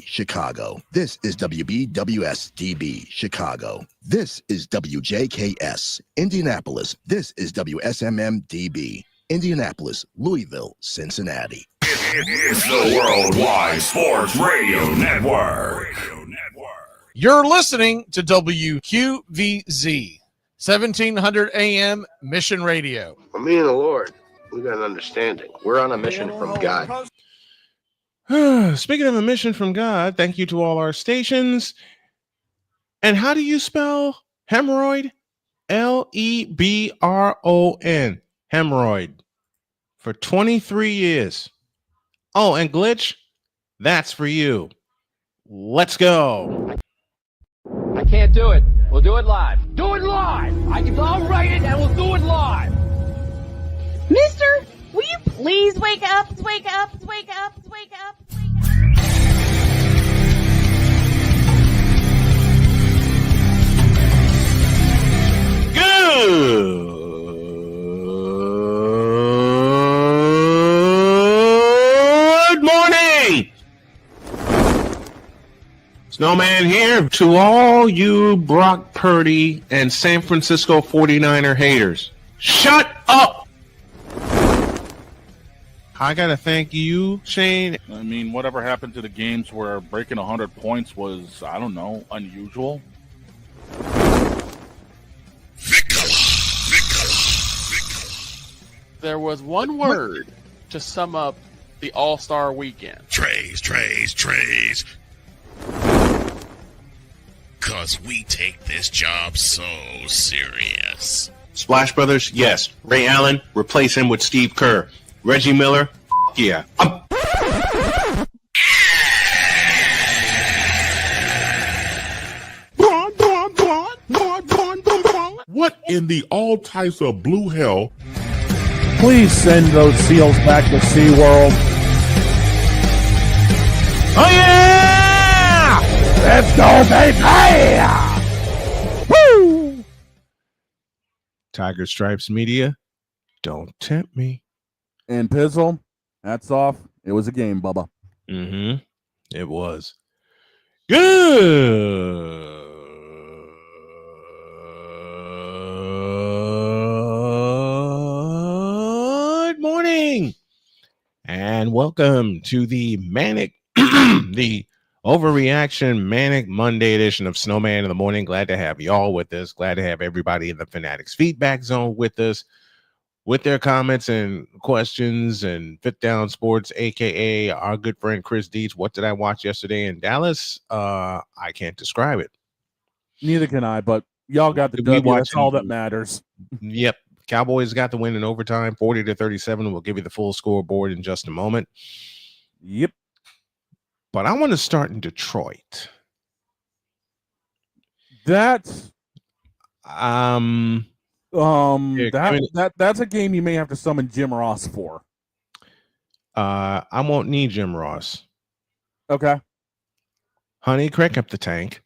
Chicago. This is WBWS-DB, Chicago. This is WJKS, Indianapolis. This is WSMM-DB, Indianapolis, Louisville, Cincinnati. It's the Worldwide Sports Radio Network. You're listening to WQVZ, 1700 AM Mission Radio. For me and the Lord, we got an understanding. We're on a mission from God. Speaking of a mission from God, thank you to all our stations. And how do you spell hemorrhoid? Lebron. Hemorrhoid. For 23 years. Oh, and glitch? That's for you. Let's go. I can't do it. We'll do it live. Do it live. I'll write it and we'll do it live. Mister, will you please wake up, wake up, wake up, wake up, wake up? Good morning. Snowman here to all you Brock Purdy and San Francisco 49er haters. Shut up! I gotta thank you, Shane. I mean, whatever happened to the games where breaking 100 points was, I don't know, unusual? There was one word to sum up the All-Star weekend. Trays. Because we take this job so serious. Splash Brothers, yes. Ray Allen, replace him with Steve Kerr. Reggie Miller, yeah. What in the all types of blue hell? Please send those seals back to SeaWorld. Oh, yeah! Let's go, baby! Woo! Tiger Stripes Media, don't tempt me. And Pizzle, hats off. It was a game, Bubba. Mm-hmm. It was. Good morning. And welcome to the Manic, the Overreaction Manic Monday edition of Snowman in the Morning. Glad to have y'all with us. Glad to have everybody in the Fanatics Feedback Zone with us, with their comments and questions, and Fit Down Sports, a.k.a. our good friend Chris Dietz. What did I watch yesterday in Dallas? I can't describe it. Neither can I, but y'all got the W. That's all that matters. Yep. Cowboys got the win in overtime, 40-37. We'll give you the full scoreboard in just a moment. Yep. But I want to start in Detroit. That's Here, that's a game you may have to summon Jim Ross for. I won't need Jim Ross. Okay. Honey, crank up the tank.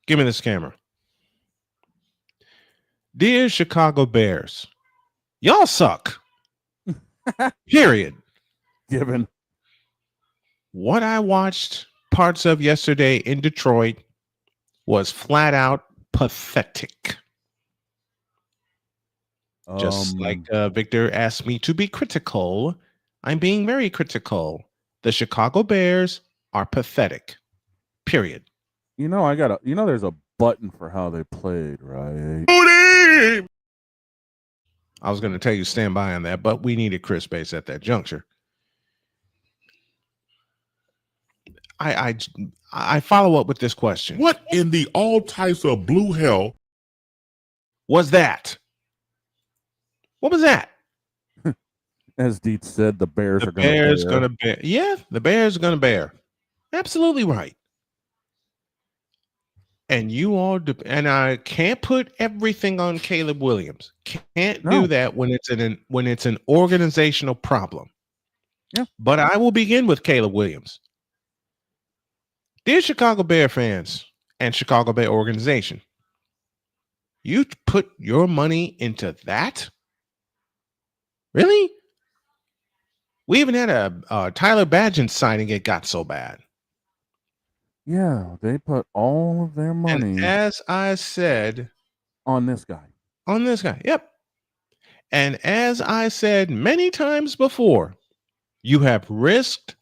Give me this camera. Dear Chicago Bears, y'all suck. Period. Given what I watched parts of yesterday in Detroit was flat out pathetic. Just like Victor asked me to be critical, I'm being very critical. The Chicago Bears are pathetic. Period. There's a button for how they played, right? I was going to tell you stand by on that, but we needed Chris Bates at that juncture. I follow up with this question. What in the all types of blue hell was that? What was that? As Dietz said, the Bears are going to bear. Yeah, the Bears are going to bear. Absolutely right. And you all, and I can't put everything on Caleb Williams. Can't do that when it's an organizational problem. Yeah. But I will begin with Caleb Williams. Dear Chicago Bear fans and Chicago Bear organization, You put your money into that? Really? We even had a Tyler Badgett signing. It got so bad. Yeah, they put all of their money. And as I said, on this guy. Yep. And as I said many times before, you have risked,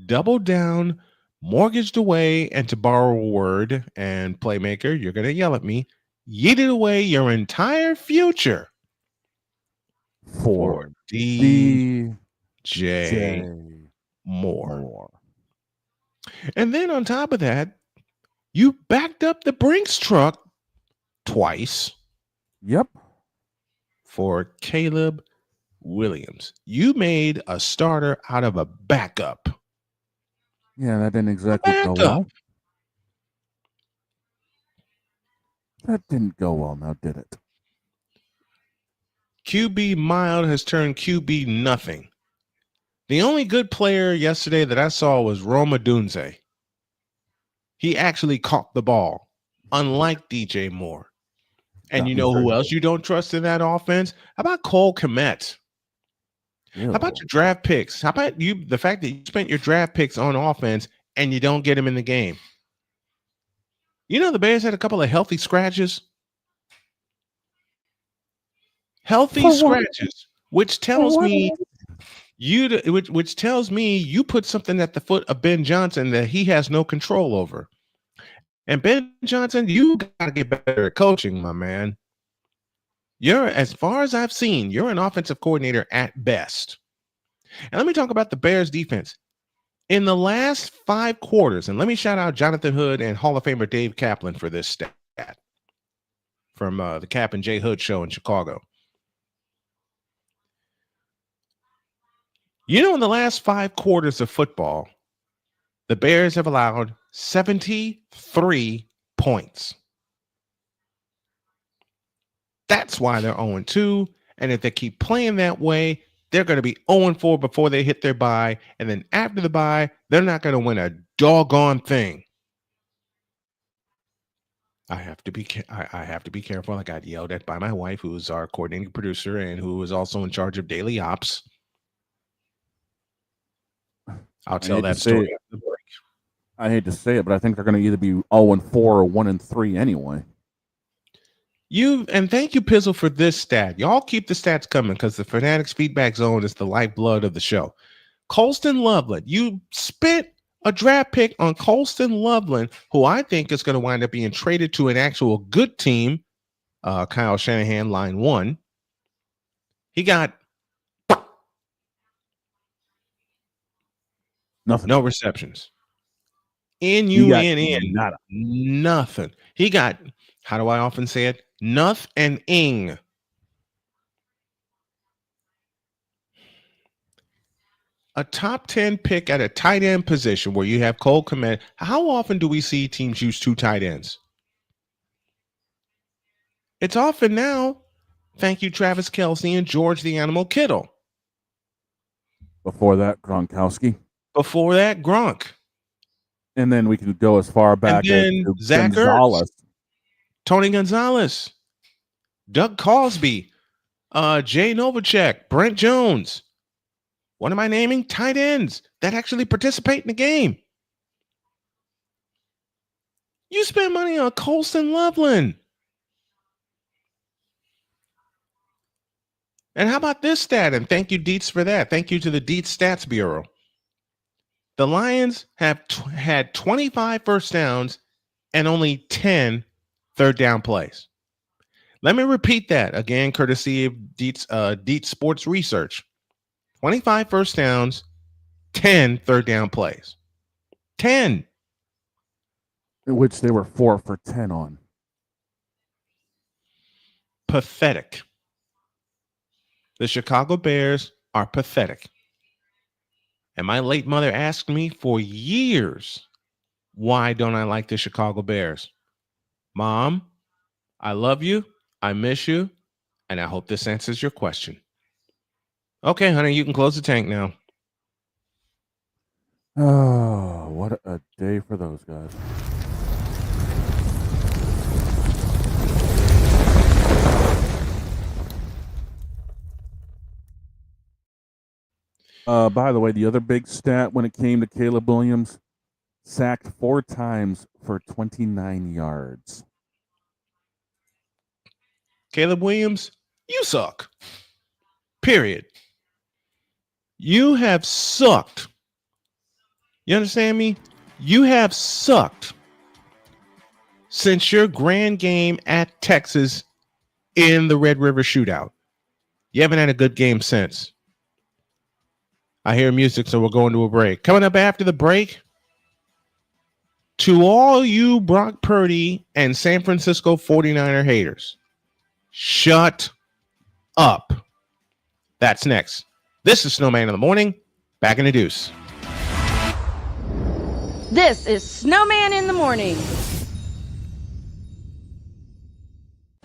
doubled down, mortgaged away, and to borrow a word, and Playmaker, you're going to yell at me, yeeted away your entire future for DJ Moore. And then on top of that, you backed up the Brinks truck twice. Yep. For Caleb Williams. You made a starter out of a backup. Yeah, that didn't exactly go well. That didn't go well now, did it? QB mild has turned QB nothing. The only good player yesterday that I saw was Roma Dunze. He actually caught the ball, unlike DJ Moore. And you know who else you don't trust in that offense? How about Cole Kmet? How about your draft picks? How about the fact that you spent your draft picks on offense and you don't get him in the game? You know the Bears had a couple of healthy scratches. Which tells me which tells me you put something at the foot of Ben Johnson that he has no control over. And Ben Johnson, you got to get better at coaching, my man. You're, as far as I've seen, you're an offensive coordinator at best. And let me talk about the Bears defense. In the last 5 quarters, and let me shout out Jonathan Hood and Hall of Famer Dave Kaplan for this stat from the Cap and J Hood show in Chicago. You know, in the last 5 quarters of football, the Bears have allowed 73 points. That's why they're 0-2. And if they keep playing that way, they're going to be 0-4 before they hit their bye. And then after the bye, they're not going to win a doggone thing. I have to be careful. I got yelled at by my wife, who is our coordinating producer and who is also in charge of daily ops. I'll tell that story after the break. I hate to say it, but I think they're going to either be 0-4 or 1-3 anyway. Thank you, Pizzle, for this stat. Y'all keep the stats coming because the Fanatics Feedback Zone is the lifeblood of the show. Colston Loveland, you spent a draft pick on Colston Loveland, who I think is going to wind up being traded to an actual good team. Kyle Shanahan, line 1. He got nothing. No receptions. Nothing. He got, how do I often say it? Nothing. A top 10 pick at a tight end position where you have Cole Kmet. How often do we see teams use 2 tight ends? It's often now. Thank you, Travis Kelce and George the Animal Kittle. Before that, Gronkowski. Before that, Gronk. And then we can go as far back as Zach Ertz, Tony Gonzalez, Doug Cosby, Jay Novacek, Brent Jones. What am I naming? Tight ends that actually participate in the game. You spend money on Colston Loveland. And how about this stat? And thank you, Dietz, for that. Thank you to the Dietz Stats Bureau. The Lions have had 25 first downs and only 10 third down plays. Let me repeat that again, courtesy of Dietz Sports Research. 25 first downs, 10 third down plays. 10. Which they were 4 for 10 on. Pathetic. The Chicago Bears are pathetic. And my late mother asked me for years, why don't I like the Chicago Bears? Mom, I love you, I miss you, and I hope this answers your question. Okay, honey, you can close the tank now. Oh, what a day for those guys. By the way, the other big stat when it came to Caleb Williams, sacked 4 times for 29 yards. Caleb Williams, you suck. Period. You have sucked. You understand me? You have sucked since your grand game at Texas in the Red River Shootout. You haven't had a good game since. I hear music, so we're going to a break. Coming up after the break, to all you Brock Purdy and San Francisco 49er haters, shut up. That's next. This is Snowman in the Morning. Back in the deuce. This is Snowman in the Morning.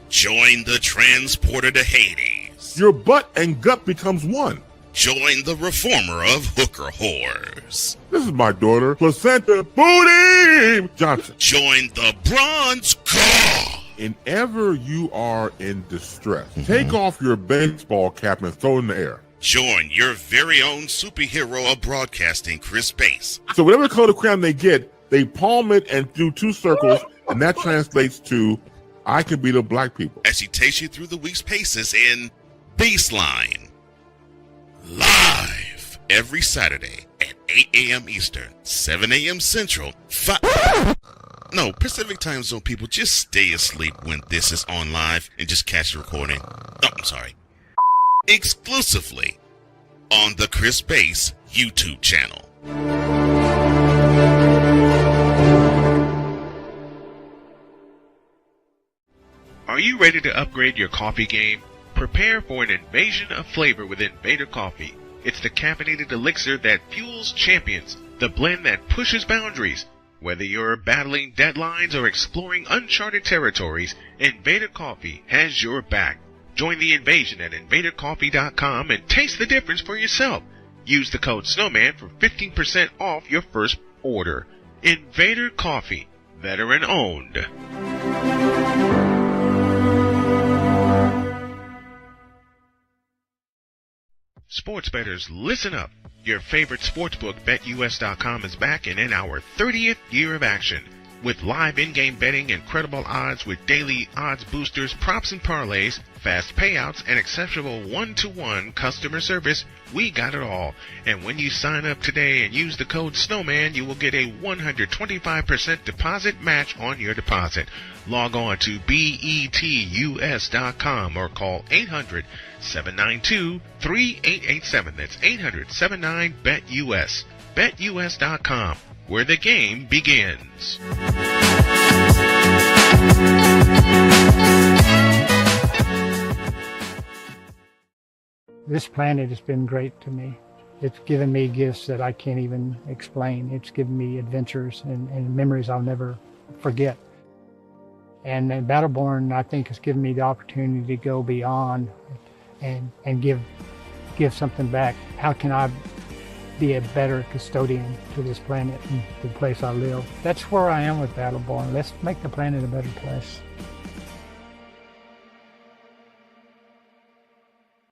Join the transporter to Hades. Your butt and gut becomes one. Join the reformer of hooker whores. This is my daughter, Placenta Booty Johnson. Join the bronze car. Whenever you are in distress, take off your baseball cap and throw it in the air. Join your very own superhero of broadcasting, Chris Bass. So whatever color crayon they get, they palm it and do 2 circles, and that translates to, I can beat up black people. As he takes you through the week's paces in Baseline. Live every Saturday at 8 a.m. Eastern, 7 a.m. Central, Pacific Time Zone people, just stay asleep when this is on live and just catch the recording. Oh, I'm sorry. Exclusively on the Chris Bass YouTube channel. Are you ready to upgrade your coffee game? Prepare for an invasion of flavor with Invader Coffee. It's the caffeinated elixir that fuels champions, the blend that pushes boundaries. Whether you're battling deadlines or exploring uncharted territories, Invader Coffee has your back. Join the invasion at invadercoffee.com and taste the difference for yourself. Use the code Snowman for 15% off your first order. Invader Coffee, veteran owned. Sports bettors, listen up. Your favorite sportsbook, BetUS.com, is back and in our 30th year of action. With live in-game betting, incredible odds with daily odds boosters, props and parlays, fast payouts, and exceptional one-to-one customer service, we got it all. And when you sign up today and use the code Snowman, you will get a 125% deposit match on your deposit. Log on to betus.com or call 800-792-3887. That's 800-79-BET-US. BetUS.com, where the game begins. This planet has been great to me. It's given me gifts that I can't even explain. It's given me adventures and memories I'll never forget. And Battleborn, I think, has given me the opportunity to go beyond and give something back. How can I be a better custodian to this planet and the place I live? That's where I am with Battleborn. Let's make the planet a better place.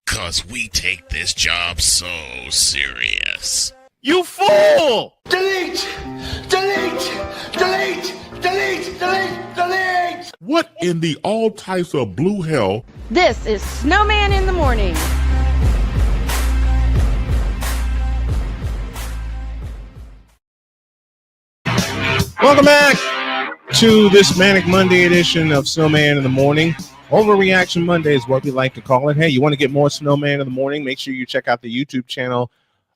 'Cause we take this job so serious. You fool! Delete! Delete! Delete! Delete! Delete! Delete! What in the all types of blue hell? This is Snowman in the Morning. Welcome back to this Manic Monday edition of Snowman in the Morning. Overreaction Monday is what we like to call it. Hey, you want to get more Snowman in the Morning? Make sure you check out the YouTube channel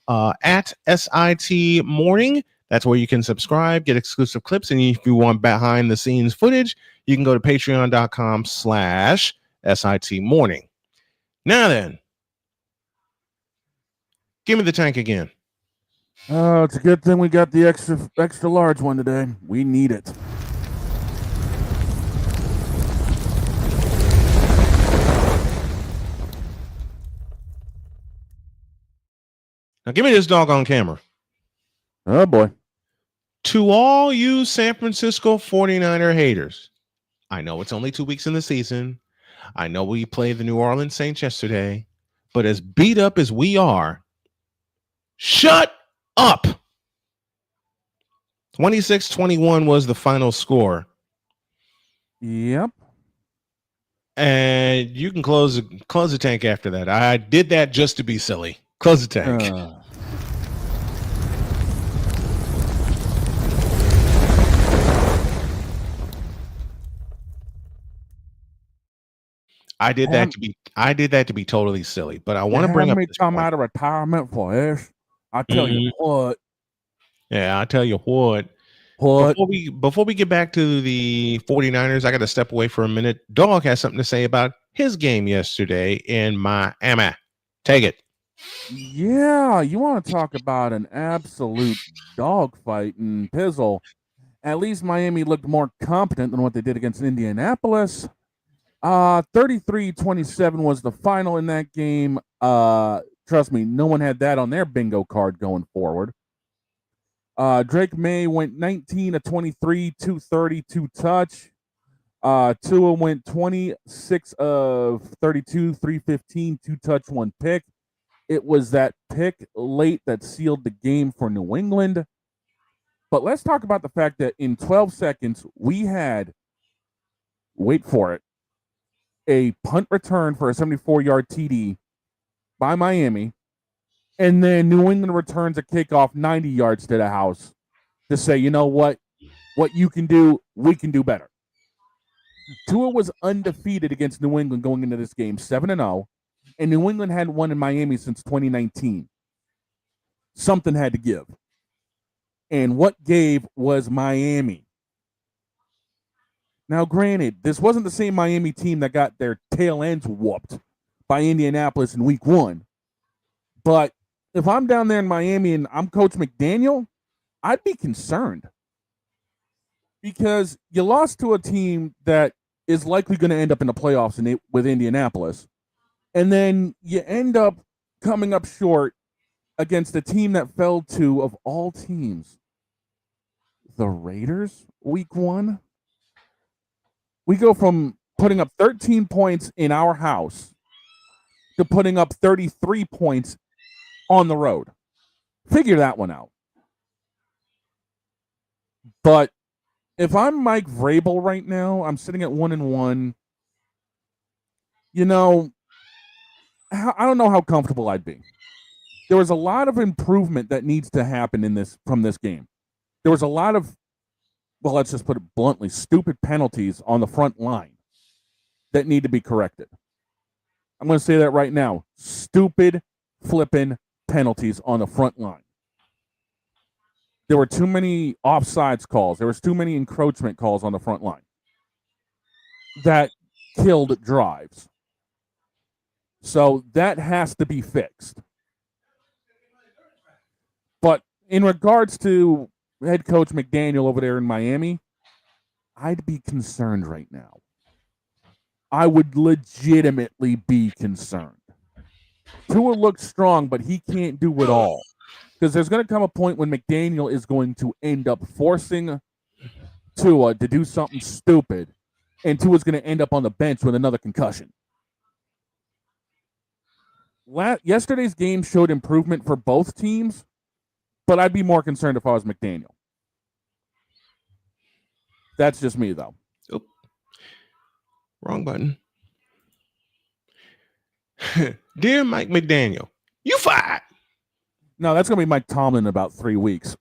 at SIT Morning. That's where you can subscribe, get exclusive clips, and if you want behind the scenes footage, you can go to patreon.com/SIT Morning. Now then, give me the tank again. Oh, it's a good thing we got the extra large one today. We need it. Now give me this dog on camera. Oh, boy. To all you San Francisco 49er haters, I know it's only 2 weeks in the season. I know we played the New Orleans Saints yesterday, but as beat up as we are, Shut up. 26-21 was the final score. Yep. And you can close the tank after that. I did that just to be silly. Close the tank. I did that to be totally silly, but I want to bring up me this come point. out of retirement for this. I tell you what. Yeah, I tell you what. Before we get back to the 49ers, I got to step away for a minute. Dog has something to say about his game yesterday in Miami. Take it. Yeah, you want to talk about an absolute dogfight and pizzle. At least Miami looked more competent than what they did against Indianapolis. 33-27 was the final in that game. Trust me, no one had that on their bingo card going forward. Drake May went 19 of 23, 230, 2 touch. Tua went 26 of 32, 315, 2 touch, 1 pick. It was that pick late that sealed the game for New England. But let's talk about the fact that in 12 seconds, we had, wait for it, a punt return for a 74-yard TD by Miami. And then New England returns a kickoff 90 yards to the house to say, you know what you can do, we can do better. Tua was undefeated against New England going into this game, 7-0, and New England hadn't won in Miami since 2019. Something had to give. And what gave was Miami. Now, granted, this wasn't the same Miami team that got their tail ends whooped by Indianapolis in week 1. But if I'm down there in Miami and I'm Coach McDaniel, I'd be concerned. Because you lost to a team that is likely going to end up in the playoffs with Indianapolis. And then you end up coming up short against a team that fell to, of all teams, the Raiders week 1. We go from putting up 13 points in our house to putting up 33 points on the road. Figure that one out. But if I'm Mike Vrabel right now, I'm sitting at 1-1. You know, I don't know how comfortable I'd be. There was a lot of improvement that needs to happen from this game. There was a lot of, well, let's just put it bluntly, stupid penalties on the front line that need to be corrected. I'm going to say that right now. Stupid flipping penalties on the front line. There were too many offsides calls. There was too many encroachment calls on the front line that killed drives. So that has to be fixed. But in regards to head coach McDaniel over there in Miami, I'd be concerned right now. I would legitimately be concerned. Tua looks strong, but he can't do it all. Because there's going to come a point when McDaniel is going to end up forcing Tua to do something stupid, and Tua's going to end up on the bench with another concussion. Yesterday's game showed improvement for both teams, but I'd be more concerned if I was McDaniel. That's just me, though. Oh. Wrong button. Dear Mike McDaniel, you fired. No, that's going to be Mike Tomlin in about 3 weeks.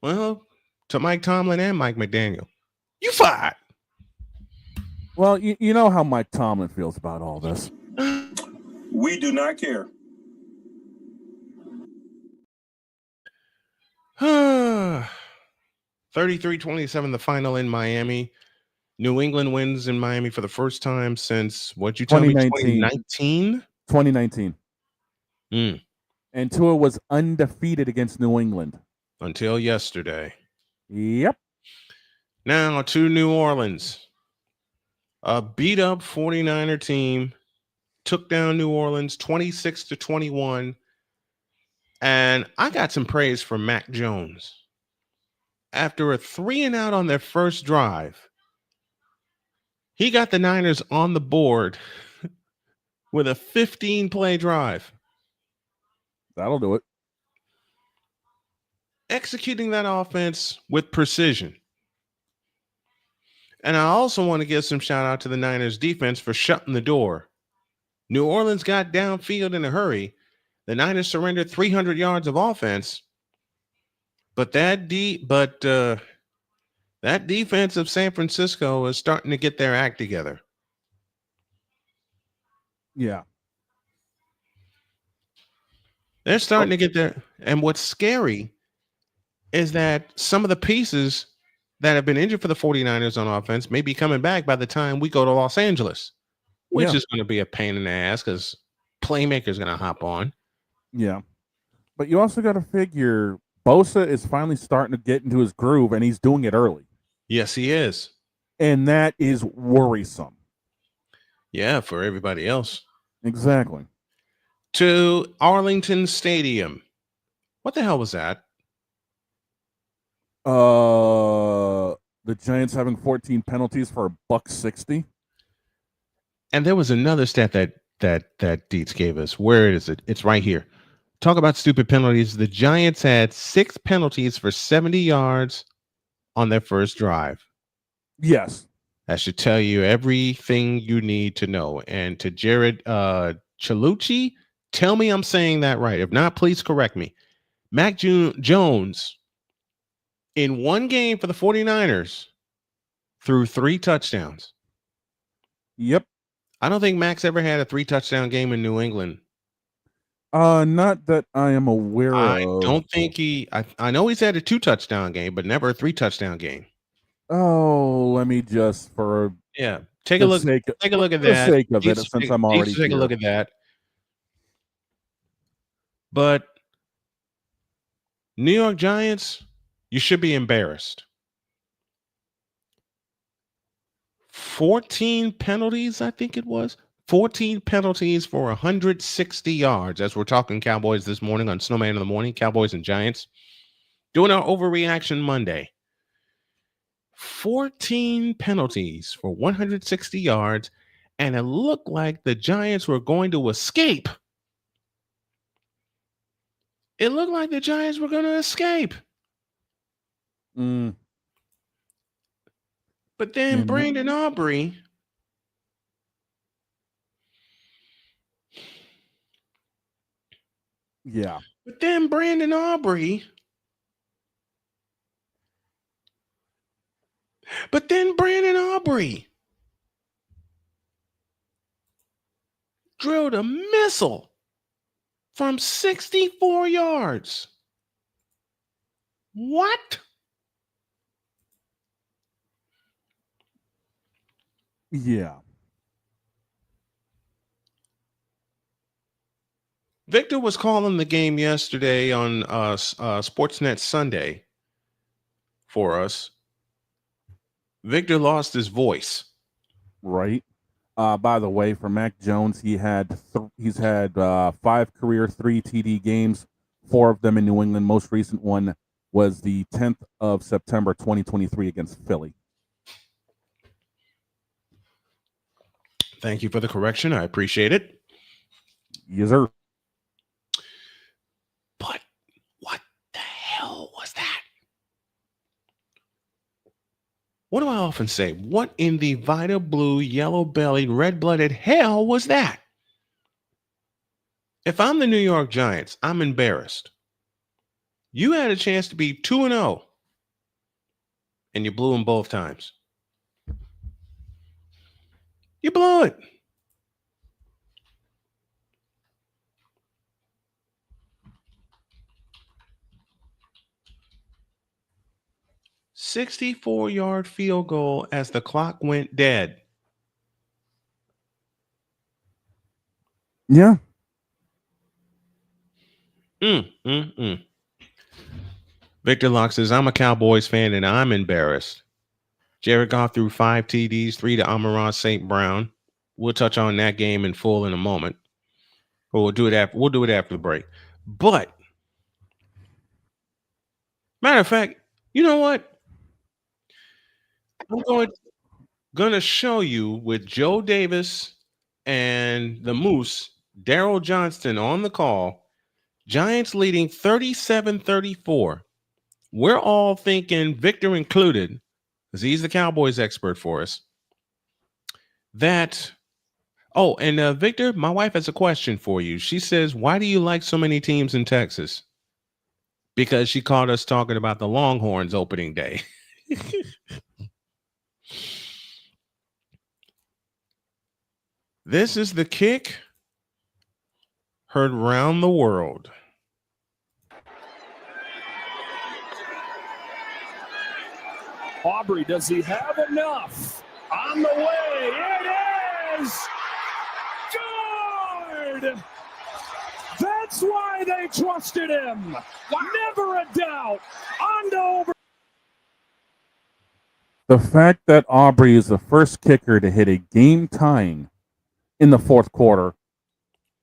Well, to Mike Tomlin and Mike McDaniel, you fired. Well, you know how Mike Tomlin feels about all this. We do not care. 33-27, the final in Miami. New England wins in Miami for the first time since, what'd you tell me, 2019? 2019. Mm. And Tua was undefeated against New England. Until yesterday. Yep. Now to New Orleans. A beat-up 49er team took down New Orleans 26-21. And I got some praise for Mac Jones. After a 3-and-out on their first drive, he got the Niners on the board with a 15-play drive. That'll do it. executing that offense with precision. And I also want to give some shout out to the Niners defense for shutting the door. New Orleans got downfield in a hurry. The Niners surrendered 300 yards of offense. But that defense of San Francisco is starting to get their act together. Yeah. They're starting to get there. And what's scary is that some of the pieces that have been injured for the 49ers on offense may be coming back by the time we go to Los Angeles, which is going to be a pain in the ass because Playmaker's going to hop on. Yeah. But you also got to figure Bosa is finally starting to get into his groove, and he's doing it early. Yes, he is. And that is worrisome. Yeah, for everybody else. Exactly. To Arlington Stadium. What the hell was that? The Giants having 14 penalties for $160. And there was another stat that Dietz gave us. Where is it? It's right here. Talk about stupid penalties. The Giants had 6 penalties for 70 yards on their first drive. Yes. That should tell you everything you need to know. And to Jared Chalucci, tell me I'm saying that right. If not, please correct me. Mac Jones, in one game for the 49ers, threw 3 touchdowns. Yep. I don't think Mac's ever had a 3-touchdown game in New England. Not that I am aware of. I don't think I know he's had a 2-touchdown game, but never a 3-touchdown game. Oh, let me just take a look. Take a look at that. For the sake of it, since I'm already take here. a look at that. But New York Giants, you should be embarrassed. 14 penalties, I think it was. 14 penalties for 160 yards, as we're talking Cowboys this morning on Snowman in the Morning, Cowboys and Giants. Doing our Overreaction Monday. 14 penalties for 160 yards, and it looked like the Giants were going to escape. It looked like the Giants were going to escape. But then Brandon Aubrey... Yeah. But then Brandon Aubrey drilled a missile from 64 yards. What? Yeah. Victor was calling the game yesterday on Sportsnet Sunday for us. Victor lost his voice. Right. By the way, for Mac Jones, he's had 5 career 3 TD games, 4 of them in New England. Most recent one was the 10th of September 2023 against Philly. Thank you for the correction. I appreciate it. Yes, sir. But what the hell was that? What do I often say? What in the Vita blue, yellow-bellied, red-blooded hell was that? If I'm the New York Giants, I'm embarrassed. You had a chance to be 2-0, and you blew them both times. You blew it. $64-yard field goal as the clock went dead. Yeah. Victor Locke says, I'm a Cowboys fan and I'm embarrassed. Jared Goff threw 5 TDs, 3 to Amon-Ra St. Brown. We'll touch on that game in full in a moment. Or we'll do it after the break. But matter of fact, you know what? I'm going to show you with Joe Davis and the Moose, Daryl Johnston on the call. Giants leading 37-34 we're all thinking, Victor included, because he's the Cowboys expert for us, that, and Victor, my wife has a question for you. She says, why do you like so many teams in Texas? Because she caught us talking about the Longhorns opening day. This is the kick heard round the world. Aubrey, does he have enough? On the way, it is good! That's why they trusted him. Never a doubt. On to over. The fact that Aubrey is the first kicker to hit a game tying in the fourth quarter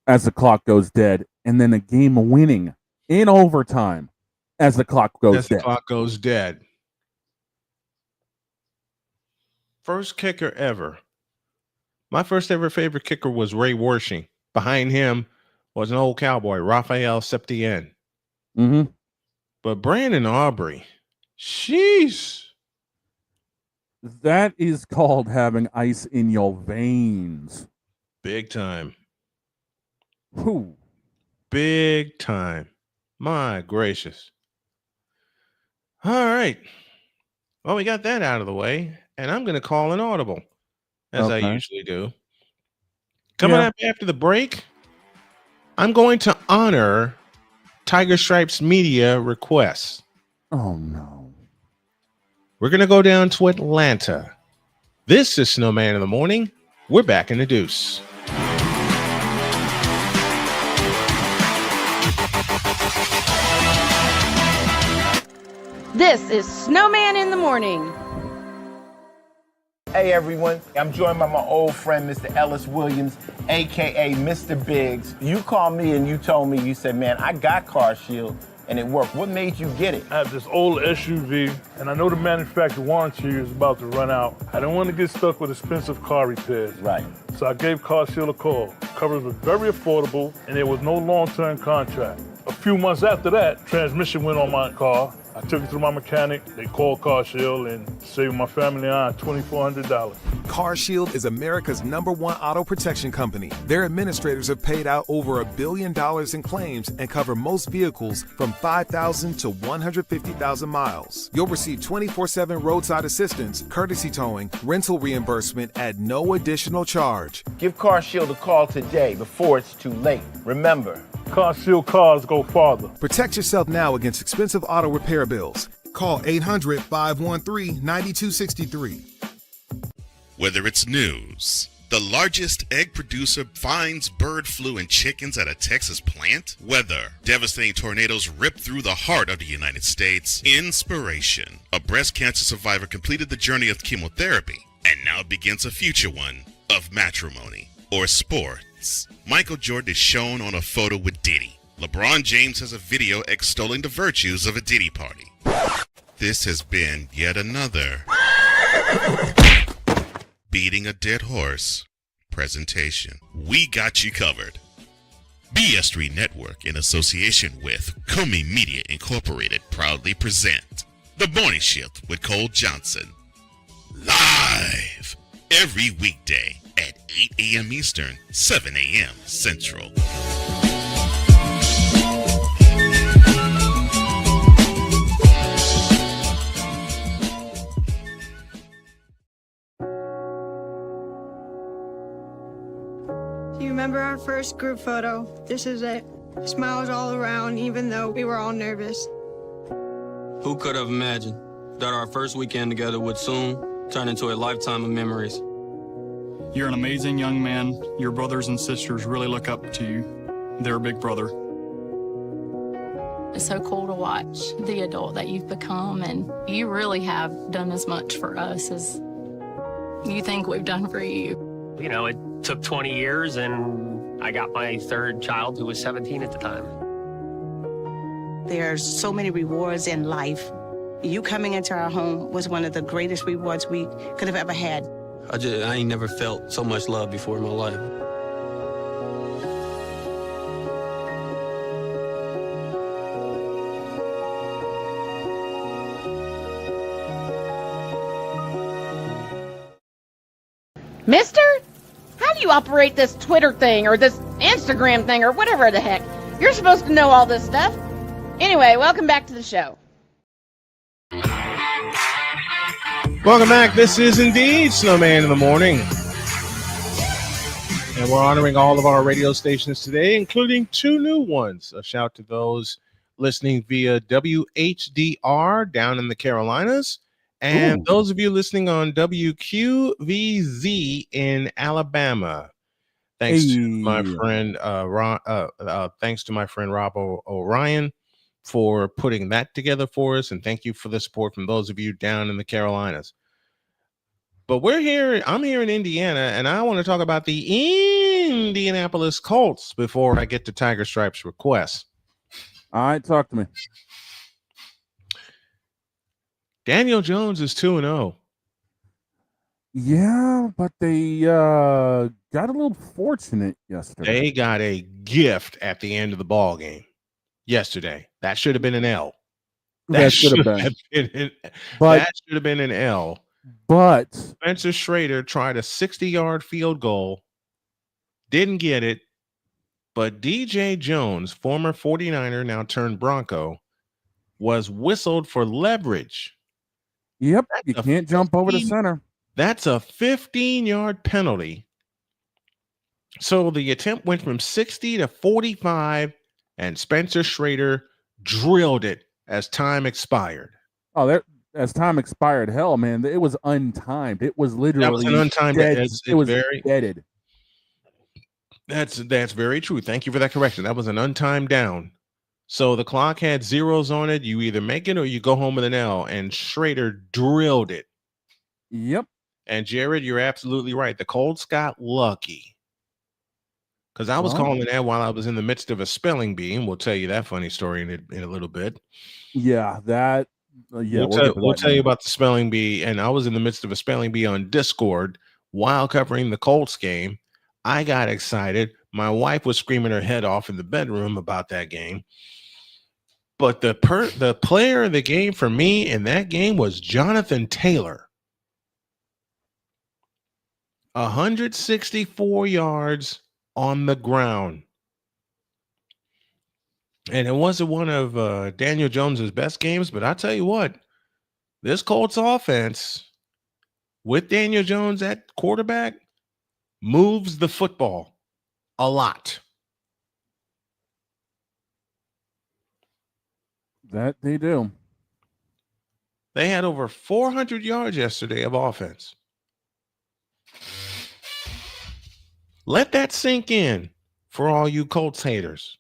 as the clock goes dead, and then a game winning in overtime as the clock goes dead. First kicker ever. My first ever favorite kicker was Ray Wersching. Behind him was an old Cowboy, Raphael Septien. Mm-hmm. But Brandon Aubrey, sheesh. That is called having ice in your veins. Big time. Whew. Big time. My gracious. All right. Well, we got that out of the way, and I'm going to call an audible, as I usually do. Coming up after the break, I'm going to honor Tiger Stripes Media requests. Oh, no. We're going to go down to Atlanta. This is Snowman in the Morning. We're back in the deuce. This is Snowman in the Morning. Hey everyone, I'm joined by my old friend, Mr. Ellis Williams, AKA Mr. Biggs. You called me and you told me, you said, man, I got Car Shield and it worked. What made you get it? I have this old SUV and I know the manufacturer warranty is about to run out. I don't want to get stuck with expensive car repairs. Right. So I gave Car Shield a call. Coverage was very affordable and there was no long-term contract. A few months after that, transmission went on my car. I took it to my mechanic, they called Car Shield and saved my family and I $2,400. Car Shield is America's #1 auto protection company. Their administrators have paid out over $1 billion in claims and cover most vehicles from 5,000 to 150,000 miles. You'll receive 24/7 roadside assistance, courtesy towing, rental reimbursement at no additional charge. Give Car Shield a call today before it's too late. Remember, Car Shield cars go farther. Protect yourself now against expensive auto repair bills. Call 800-513-9263. Whether it's news, the largest egg producer finds bird flu in chickens at a Texas plant, weather, devastating tornadoes rip through the heart of the United States, inspiration, a breast cancer survivor completed the journey of chemotherapy, and now begins a future one of matrimony or sports. Michael Jordan is shown on a photo with Diddy. LeBron James has a video extolling the virtues of a Diddy party. This has been yet another beating a dead horse presentation. We got you covered. BS3 Network, in association with Comey Media Incorporated, proudly present The Morning Shift with Cole Johnson. Live every weekday at 8 a.m. Eastern, 7 a.m. Central. Do you remember our first group photo? This is it. Smiles all around, even though we were all nervous. Who could have imagined that our first weekend together would soon turn into a lifetime of memories? You're an amazing young man. Your brothers and sisters really look up to you. They're a big brother. It's so cool to watch the adult that you've become, and you really have done as much for us as you think we've done for you. You know, it took 20 years, and I got my third child, who was 17 at the time. There's so many rewards in life. You coming into our home was one of the greatest rewards we could have ever had. I ain't never felt so much love before in my life. Mister? How do you operate this Twitter thing or this Instagram thing or whatever the heck? You're supposed to know all this stuff. Anyway, welcome back to the show. Welcome back. This is indeed Snowman in the Morning. And we're honoring all of our radio stations today, including 2 new ones. A shout to those listening via WHDR down in the Carolinas, and those of you listening on WQVZ in Alabama. Thanks to my friend thanks to my friend Rob O'Ryan for putting that together for us, and thank you for the support from those of you down in the Carolinas. But I'm here in Indiana, and I want to talk about the Indianapolis Colts before I get to Tiger Stripes' requests. All right, talk to me. Daniel Jones is 2-0. Yeah, but they got a little fortunate yesterday. They got a gift at the end of the ball game yesterday. That should have been an L. That should have been an L. But Spencer Schrader tried a 60-yard field goal, didn't get it. But DJ Jones, former 49er, now turned Bronco, was whistled for leverage. Yep, you can't jump over the center. That's a 15-yard penalty. So the attempt went from 60 to 45, and Spencer Schrader drilled it as time expired. Oh, as time expired, hell, man, it was untimed. It was literally that was an untimed. it was deaded. That's very true. Thank you for that correction. That was an untimed down. So the clock had zeros on it. You either make it or you go home with an L. And Schrader drilled it. Yep. And Jared, you're absolutely right. The Colts got lucky. Because I was calling that while I was in the midst of a spelling bee. And we'll tell you that funny story in a little bit. Yeah, that. Yeah, we'll tell you about the spelling bee. And I was in the midst of a spelling bee on Discord while covering the Colts game. I got excited. My wife was screaming her head off in the bedroom about that game. But the player of the game for me in that game was Jonathan Taylor. 164 yards on the ground. And it wasn't one of Daniel Jones's best games, but I tell you what, this Colts offense with Daniel Jones at quarterback moves the football a lot. That they do. They had over 400 yards yesterday of offense. Let that sink in for all you Colts haters.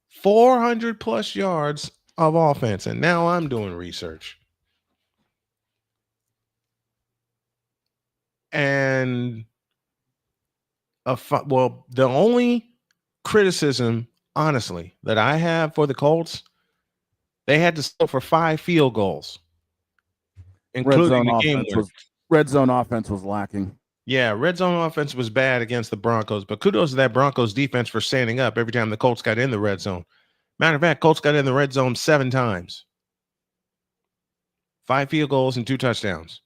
400 plus yards of offense. And now I'm doing research. And the only criticism, honestly, that I have for the Colts, they had to settle for 5 field goals, including the game winner. Red zone offense was lacking. Yeah, red zone offense was bad against the Broncos, but kudos to that Broncos defense for standing up every time the Colts got in the red zone. Matter of fact, Colts got in the red zone 7 times. 5 field goals and 2 touchdowns.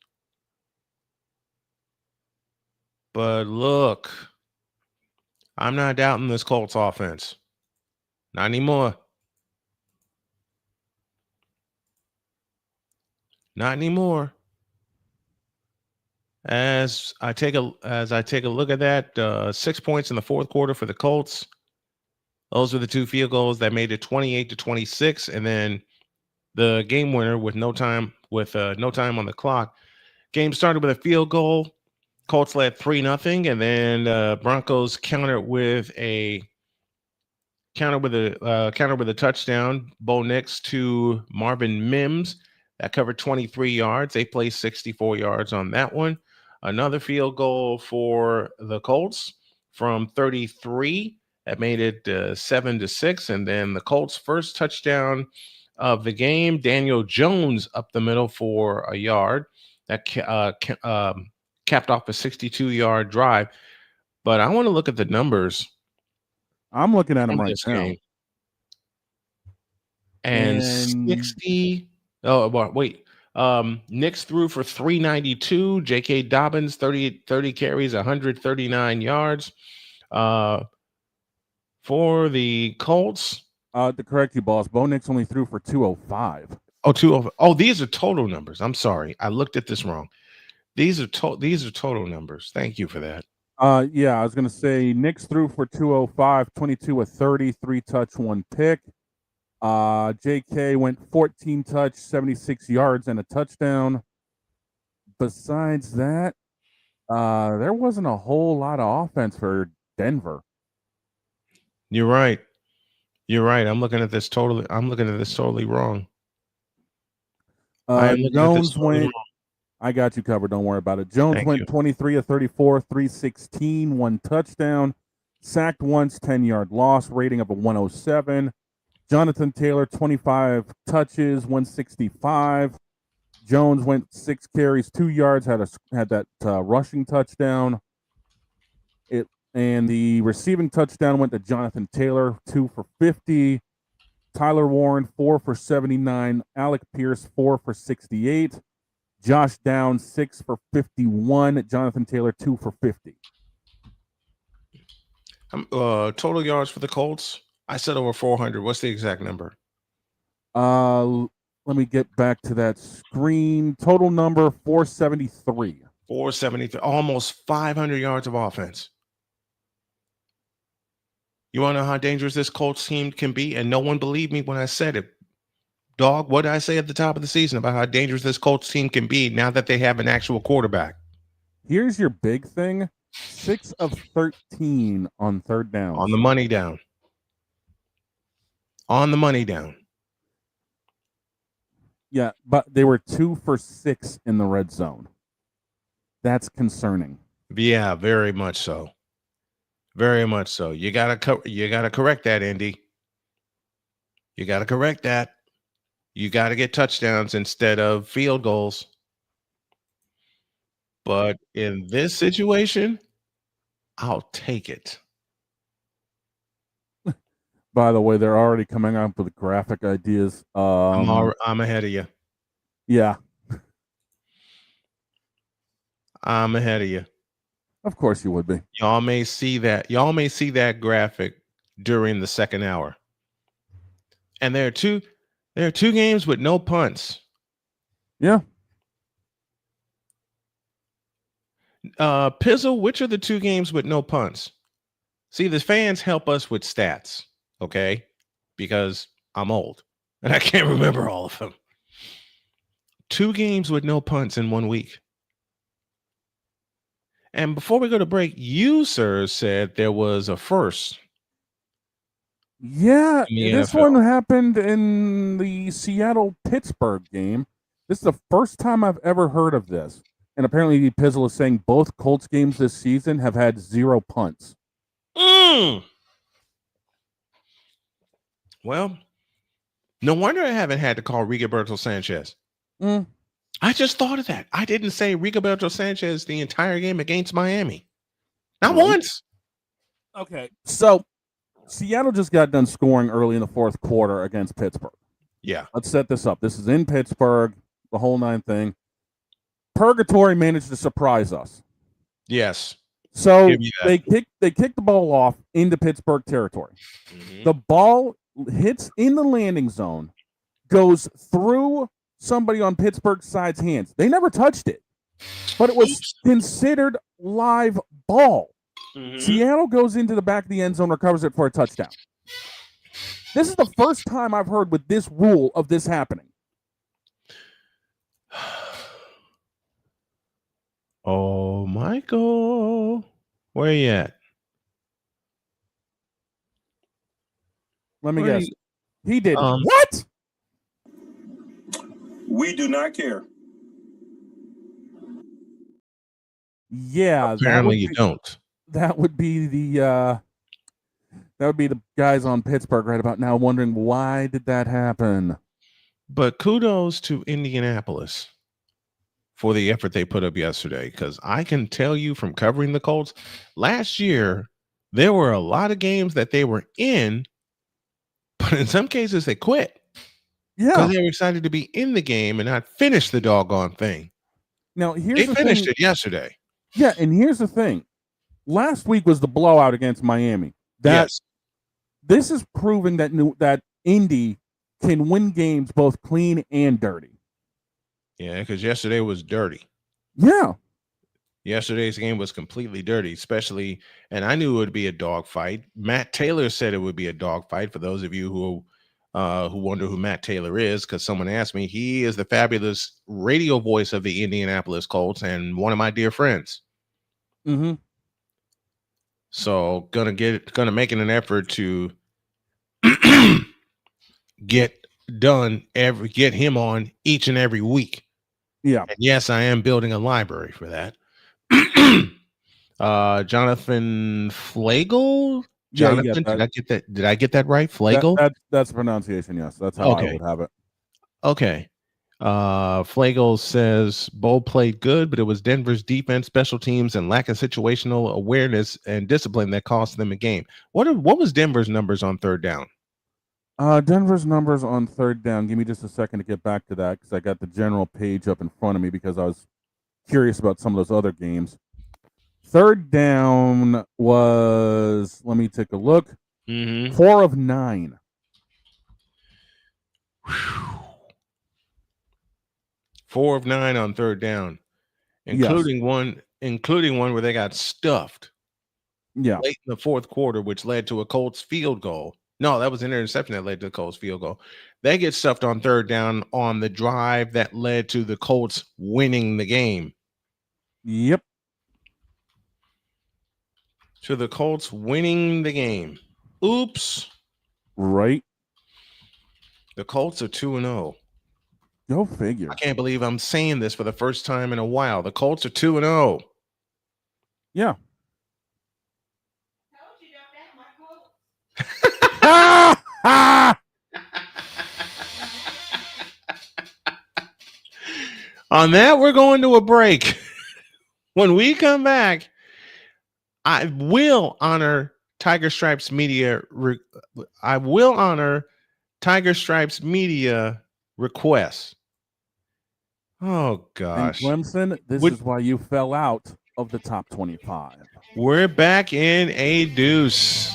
But look, I'm not doubting this Colts offense. Not anymore. Not anymore. As I take a look at that, 6 points in the fourth quarter for the Colts. Those were the 2 field goals that made it 28-26, and then the game winner with no time on the clock. Game started with a field goal. Colts led 3-0, and then Broncos countered with a touchdown. Bo Nix to Marvin Mims that covered 23 yards. They placed 64 yards on that one. Another field goal for the Colts from 33 that made it 7-6, and then the Colts' first touchdown of the game. Daniel Jones up the middle for a yard that capped off a 62-yard drive. But I want to look at the numbers. I'm looking at them right now. Game. And 60. Oh, wait. Knicks threw for 392. J.K. Dobbins, 30 carries, 139 yards. For the Colts. To correct you, boss, Bo Nix only threw for 205. Oh, these are total numbers. I'm sorry. I looked at this wrong. These are total numbers. Thank you for that. Yeah, I was going to say Knicks threw for 205, 22 of 30, 3 touch, 1 pick. JK went 14 touch, 76 yards, and a touchdown. Besides that, there wasn't a whole lot of offense for Denver. You're right. I'm looking at this totally wrong. Jones went. I got you covered. Don't worry about it. Jones went 23 of 34, 316, 1 touchdown, sacked once, 10-yard loss, rating of a 107. Jonathan Taylor, 25 touches, 165. Jones went 6 carries, 2 yards, had that rushing touchdown. And the receiving touchdown went to Jonathan Taylor, 2 for 50. Tyler Warren, 4 for 79. Alec Pierce, 4 for 68. Josh Downs, 6 for 51. Jonathan Taylor, 2 for 50. Total yards for the Colts. I said over 400. What's the exact number? Let me get back to that screen. Total number 473. 473. Almost 500 yards of offense. You want to know how dangerous this Colts team can be? And no one believed me when I said it. Dog, what did I say at the top of the season about how dangerous this Colts team can be now that they have an actual quarterback? Here's your big thing. 6 of 13 on third down. On the money down. Yeah, but they were 2 for 6 in the red zone. That's concerning. Yeah, very much so. Very much so. You gotta correct that, Indy. You gotta correct that. You gotta get touchdowns instead of field goals. But in this situation, I'll take it. By the way, they're already coming up with graphic ideas. I'm ahead of you. Yeah. I'm ahead of you. Of course you would be. Y'all may see that graphic during the second hour. And there are two games with no punts. Yeah. Pizzle, which are the 2 games with no punts? See, the fans help us with stats, okay? Because I'm old and I can't remember all of them. 2 games with no punts in 1 week. And before we go to break, you, sir, said there was a first. Yeah, this one happened in the Seattle-Pittsburgh game. This is the first time I've ever heard of this. And apparently Pizzle is saying both Colts games this season have had 0 punts. Well, no wonder I haven't had to call Rigoberto Sanchez. I just thought of that. I didn't say Rigoberto Sanchez the entire game against Miami. Not once. Okay. So Seattle just got done scoring early in the fourth quarter against Pittsburgh. Yeah. Let's set this up. This is in Pittsburgh, the whole 9 thing. Purgatory managed to surprise us. Yes. So they kicked the ball off into Pittsburgh territory. Mm-hmm. The ball hits in the landing zone, goes through somebody on Pittsburgh's side's hands. They never touched it, but it was considered live ball. Mm-hmm. Seattle goes into the back of the end zone, recovers it for a touchdown. This is the first time I've heard with this rule of this happening. Oh, Michael, where you at? Let me guess. He did. What? We do not care. Yeah. Apparently you don't. That would be the guys on Pittsburgh right about now wondering why did that happen. But kudos to Indianapolis for the effort they put up yesterday, because I can tell you from covering the Colts, last year there were a lot of games that they were in, but in some cases they quit. Yeah. Because they were excited to be in the game and not finish the doggone thing. Now, They finished it yesterday. Yeah, and here's the thing. Last week was the blowout against Miami. Yes. This is proving that Indy can win games both clean and dirty. Yeah, because yesterday was dirty. Yeah. Yesterday's game was completely dirty, especially, and I knew it would be a dogfight. Matt Taylor said it would be a dogfight. For those of you who wonder who Matt Taylor is, because someone asked me, he is the fabulous radio voice of the Indianapolis Colts and one of my dear friends. Mm-hmm. So gonna make it an effort to get him on each and every week. Yeah. And yes, I am building a library for that. Jonathan Flagle. Jonathan, did I get that right? Flagle? That's the pronunciation, yes. That's how I would have it. Okay. Flagle says Bo played good, but it was Denver's defense, special teams, and lack of situational awareness and discipline that cost them a game. What was Denver's numbers on third down? Denver's numbers on third down. Give me just a second to get back to that because I got the general page up in front of me because I was curious about some of those other games. Third down was, let me take a look, 4 of 9. 4 of 9 on third down, including one where they got stuffed. Yeah, late in the fourth quarter, which led to a Colts field goal. No, that was an interception that led to the Colts field goal. They get stuffed on third down on the drive that led to the Colts winning the game. Yep. To the Colts winning the game. Oops. Right. The Colts are 2-0. Go figure. I can't believe I'm saying this for the first time in a while. The Colts are 2-0. Yeah. On that, we're going to a break. When we come back, I will honor Tiger Stripes Media. I will honor Tiger Stripes Media requests. Oh gosh, and Clemson, this is why you fell out of the top 25. We're back in a deuce.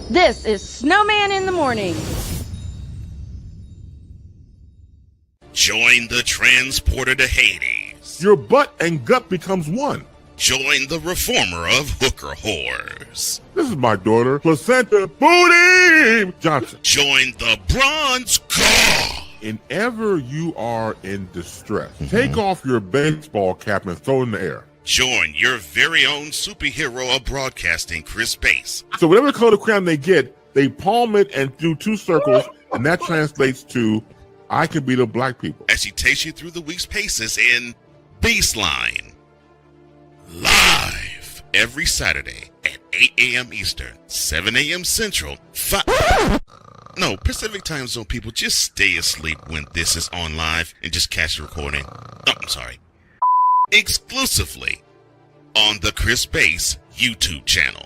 This is Snowman in the Morning. Join the transporter to Hades. Your butt and gut becomes one. Join the reformer of hooker whores. This is my daughter, Placenta Booty Johnson. Join the bronze claw. Whenever you are in distress, take off your baseball cap and throw it in the air. Join your very own superhero of broadcasting, Chris Bass. So whatever color crayon they get, they palm it and do 2 circles, and that translates to I can beat up black people. As she takes you through the week's paces in Baseline. Live every Saturday at 8 a.m. Eastern, 7 a.m. Central, No, Pacific Time Zone people, just stay asleep when this is on live and just catch the recording. Oh, I'm sorry. Exclusively on the Chris Bass YouTube channel.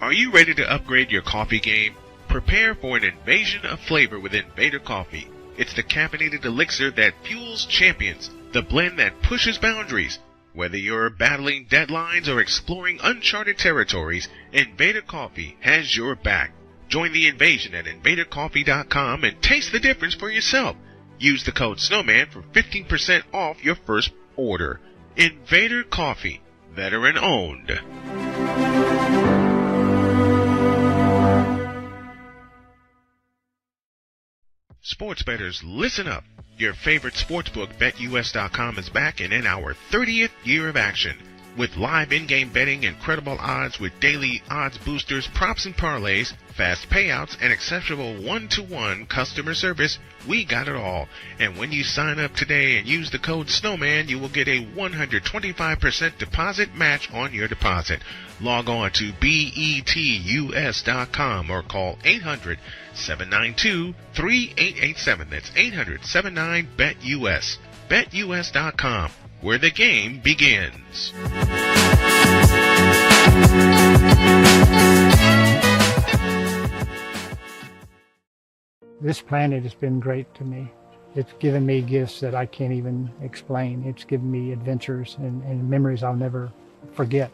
Are you ready to upgrade your coffee game? Prepare for an invasion of flavor with Invader Coffee. It's the caffeinated elixir that fuels champions, the blend that pushes boundaries. Whether you're battling deadlines or exploring uncharted territories, Invader Coffee has your back. Join the invasion at invadercoffee.com and taste the difference for yourself. Use the code Snowman for 15% off your first order. Invader Coffee, veteran owned. Sports bettors, listen up. Your favorite sportsbook, BetUS.com, is back and in our 30th year of action. With live in-game betting, incredible odds with daily odds boosters, props and parlays, fast payouts, and exceptional one-to-one customer service, we got it all. And when you sign up today and use the code Snowman, you will get a 125% deposit match on your deposit. Log on to betus.com or call 800-792-3887. That's 800-79-BET-US. BetUS.com, where the game begins. This planet has been great to me. It's given me gifts that I can't even explain. It's given me adventures and memories I'll never forget.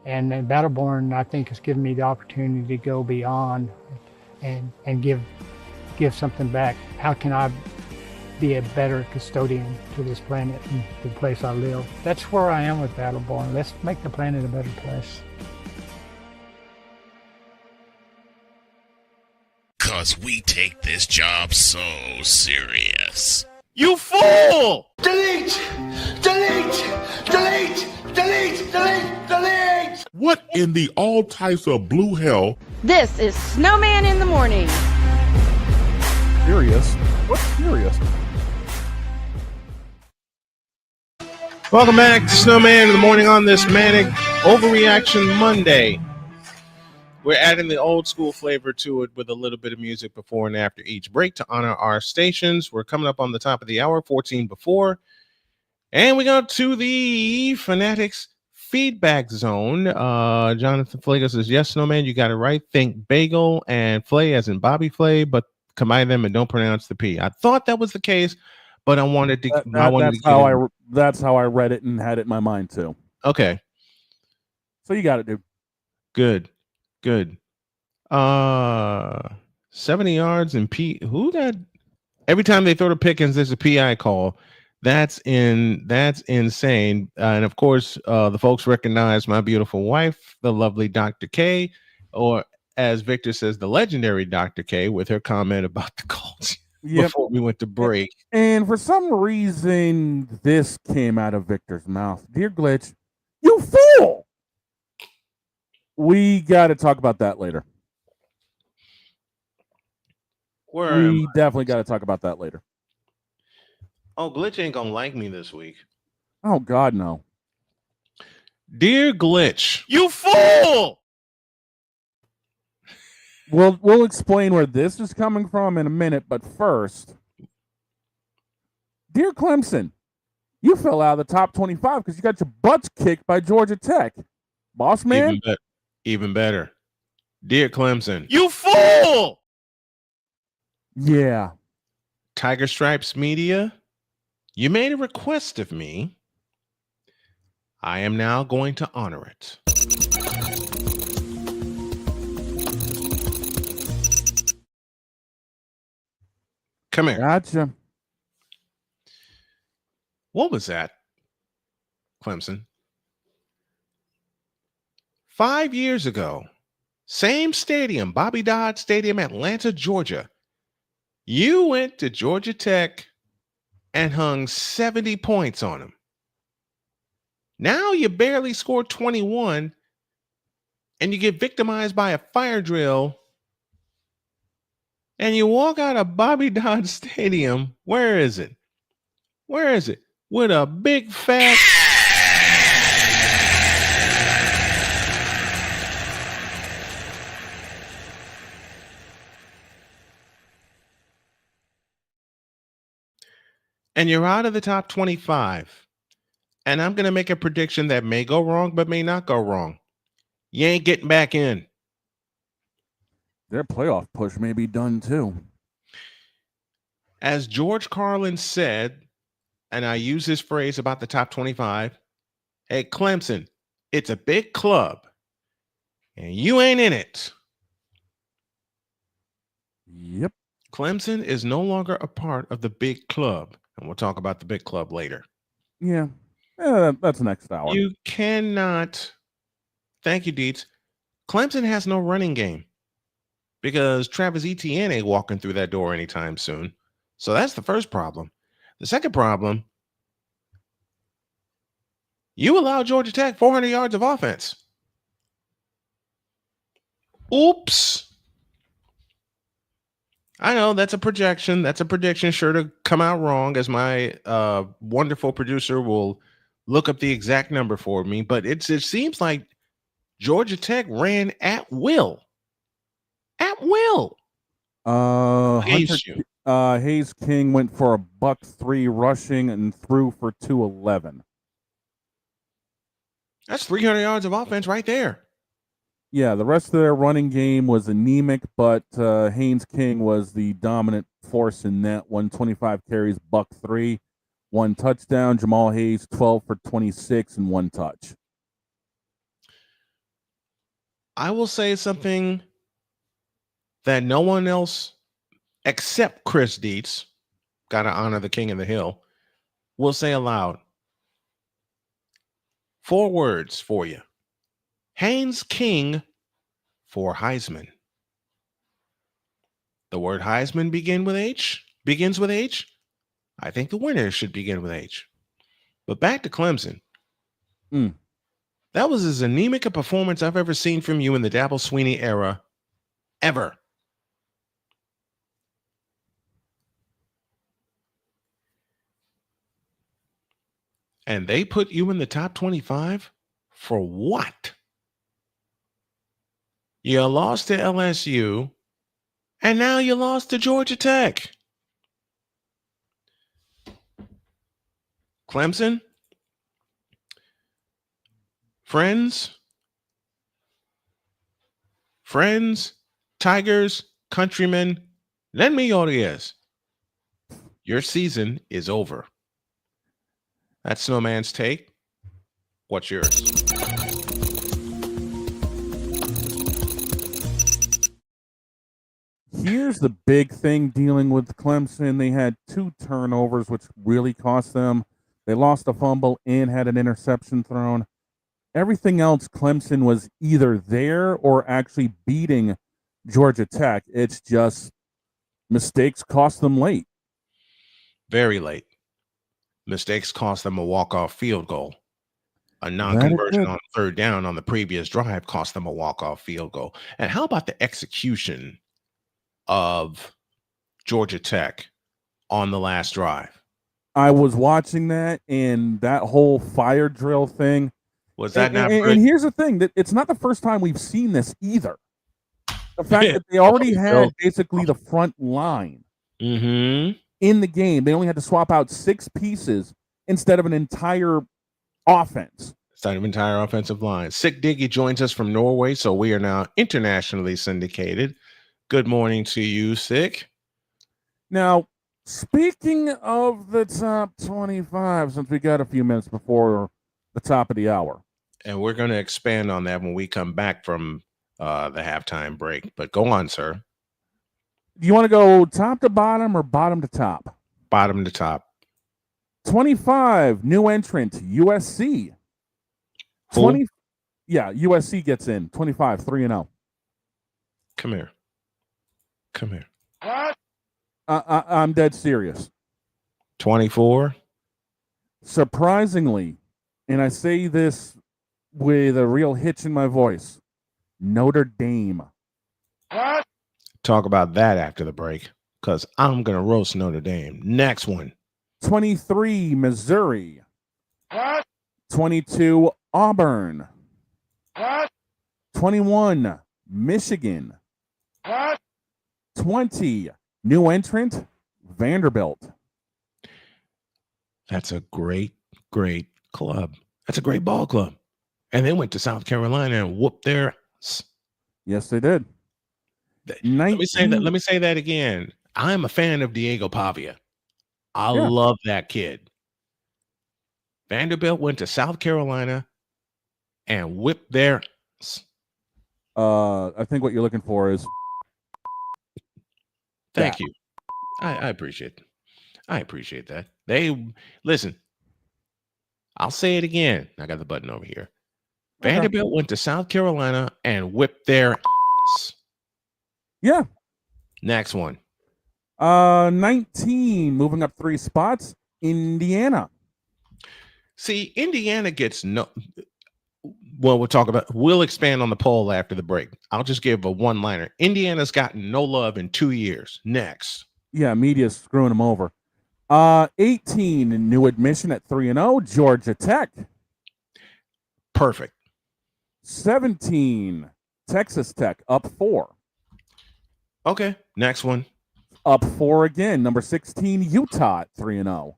And Battleborn, I think, has given me the opportunity to go beyond and give something back. How can I be a better custodian to this planet and the place I live? That's where I am with Battleborn. Let's make the planet a better place. 'Cause we take this job so serious. You fool! Delete! Delete! Delete! Delete! Delete! Delete! What in the all types of blue hell? This is Snowman in the Morning. Furious? What's furious? Welcome back to Snowman in the Morning on this Manic Overreaction Monday. We're adding the old school flavor to it with a little bit of music before and after each break to honor our stations. We're coming up on the top of the hour, 14 before. And we go to the Fanatics feedback zone. Jonathan Flager says, yes, Snowman, you got it right. Think bagel and flay as in Bobby Flay, but combine them and don't pronounce the P. I thought that was the case, but I wanted to. That's how I read it and had it in my mind too. Okay. So you got it, dude. Good. 70 yards and who got every time they throw the Pickens, there's a PI call. That's insane. And of course, the folks recognize my beautiful wife, the lovely Dr. K, or as Victor says, the legendary Dr. K, with her comment about the Colts before we went to break. And for some reason, this came out of Victor's mouth. Dear Glitch, you fool! We got to talk about that later. We definitely got to talk about that later. Oh, Glitch ain't gonna like me this week. Oh, God, no. Dear Glitch, you fool! We'll explain where this is coming from in a minute, but first, dear Clemson, you fell out of the top 25 because you got your butts kicked by Georgia Tech. Boss man? Even better. Dear Clemson, you fool! Yeah. Tiger Stripes Media, you made a request of me. I am now going to honor it. Come here. Gotcha. What was that, Clemson? 5 years ago, same stadium, Bobby Dodd Stadium, Atlanta, Georgia. You went to Georgia Tech and hung 70 points on them. Now you barely scored 21 and you get victimized by a fire drill and you walk out of Bobby Dodd Stadium. Where is it? With a big fat... and you're out of the top 25. And I'm going to make a prediction that may go wrong, but may not go wrong. You ain't getting back in. Their playoff push may be done too. As George Carlin said, and I use this phrase about the top 25, hey, Clemson, it's a big club, and you ain't in it. Yep. Clemson is no longer a part of the big club. And we'll talk about the big club later. Yeah. That's next hour. You cannot. Thank you, Deets. Clemson has no running game because Travis Etienne ain't walking through that door anytime soon. So that's the first problem. The second problem, You allow Georgia Tech 400 yards of offense. Oops. I know that's a projection. That's a prediction sure to come out wrong, as my wonderful producer will look up the exact number for me. But it seems like Georgia Tech ran at will. At will. Hayes King went for a $103 rushing and threw for 211. That's 300 yards of offense right there. Yeah, the rest of their running game was anemic, but Haynes King was the dominant force in that. 125 carries, $103, 1 touchdown. Jamal Hayes, 12 for 26 and 1 touch. I will say something that no one else except Chris Dietz, gotta honor the king of the hill, will say aloud. 4 words for you. Haynes King for Heisman. The word Heisman begins with H. I think the winner should begin with H. But back to Clemson. That was as anemic a performance I've ever seen from you in the Dabo Swinney era, ever. And they put you in the top 25 for what? You lost to LSU, and now you lost to Georgia Tech. Clemson, friends, Tigers, countrymen, lend me your ears. Your season is over. That's Snowman's take. What's yours? Here's the big thing dealing with Clemson. They had 2 turnovers, which really cost them. They lost a fumble and had an interception thrown. Everything else, Clemson was either there or actually beating Georgia Tech. It's just mistakes cost them late. Very late. Mistakes cost them a walk-off field goal. A non-conversion on 3rd down on the previous drive cost them a walk-off field goal. And how about the execution of Georgia Tech on the last drive? I was watching that, and that whole fire drill thing. Was that not and here's the thing, that it's not the first time we've seen this either. The fact that they already had basically the front line in the game. They only had to swap out 6 pieces instead of an entire offense. Instead of entire offensive line. Sick Diggy joins us from Norway, so we are now internationally syndicated. Good morning to you, Sick. Now, speaking of the top 25, since we got a few minutes before the top of the hour. And we're going to expand on that when we come back from the halftime break. But go on, sir. Do you want to go top to bottom or bottom to top? Bottom to top. 25, new entrant, USC. 20. Yeah, USC gets in. 25, 3-0. Come here. I'm dead serious. 24. Surprisingly, and I say this with a real hitch in my voice, Notre Dame. Talk about that after the break, because I'm going to roast Notre Dame. Next one. 23, Missouri. 22, Auburn. 21, Michigan. 20, new entrant, Vanderbilt. That's a great club. That's a great ball club. And they went to South Carolina and whooped their ass. Yes, they did. Let me say that again. I'm a fan of Diego Pavia. I love that kid. Vanderbilt went to South Carolina and whipped their ass. I think what you're looking for is. Thank you. I appreciate it. I appreciate that. Listen. I'll say it again. I got the button over here. Vanderbilt went to South Carolina and whipped their ass. Yeah. Next one. 19, moving up 3 spots, Indiana. See, Indiana gets no. Well, we'll expand on the poll after the break. I'll just give a one-liner. Indiana's gotten no love in 2 years. Next. Yeah, media's screwing them over. 18 new admission at 3-0, Georgia Tech. Perfect. 17, Texas Tech, up 4. Okay, next one. Up 4 again, number 16, Utah at 3-0.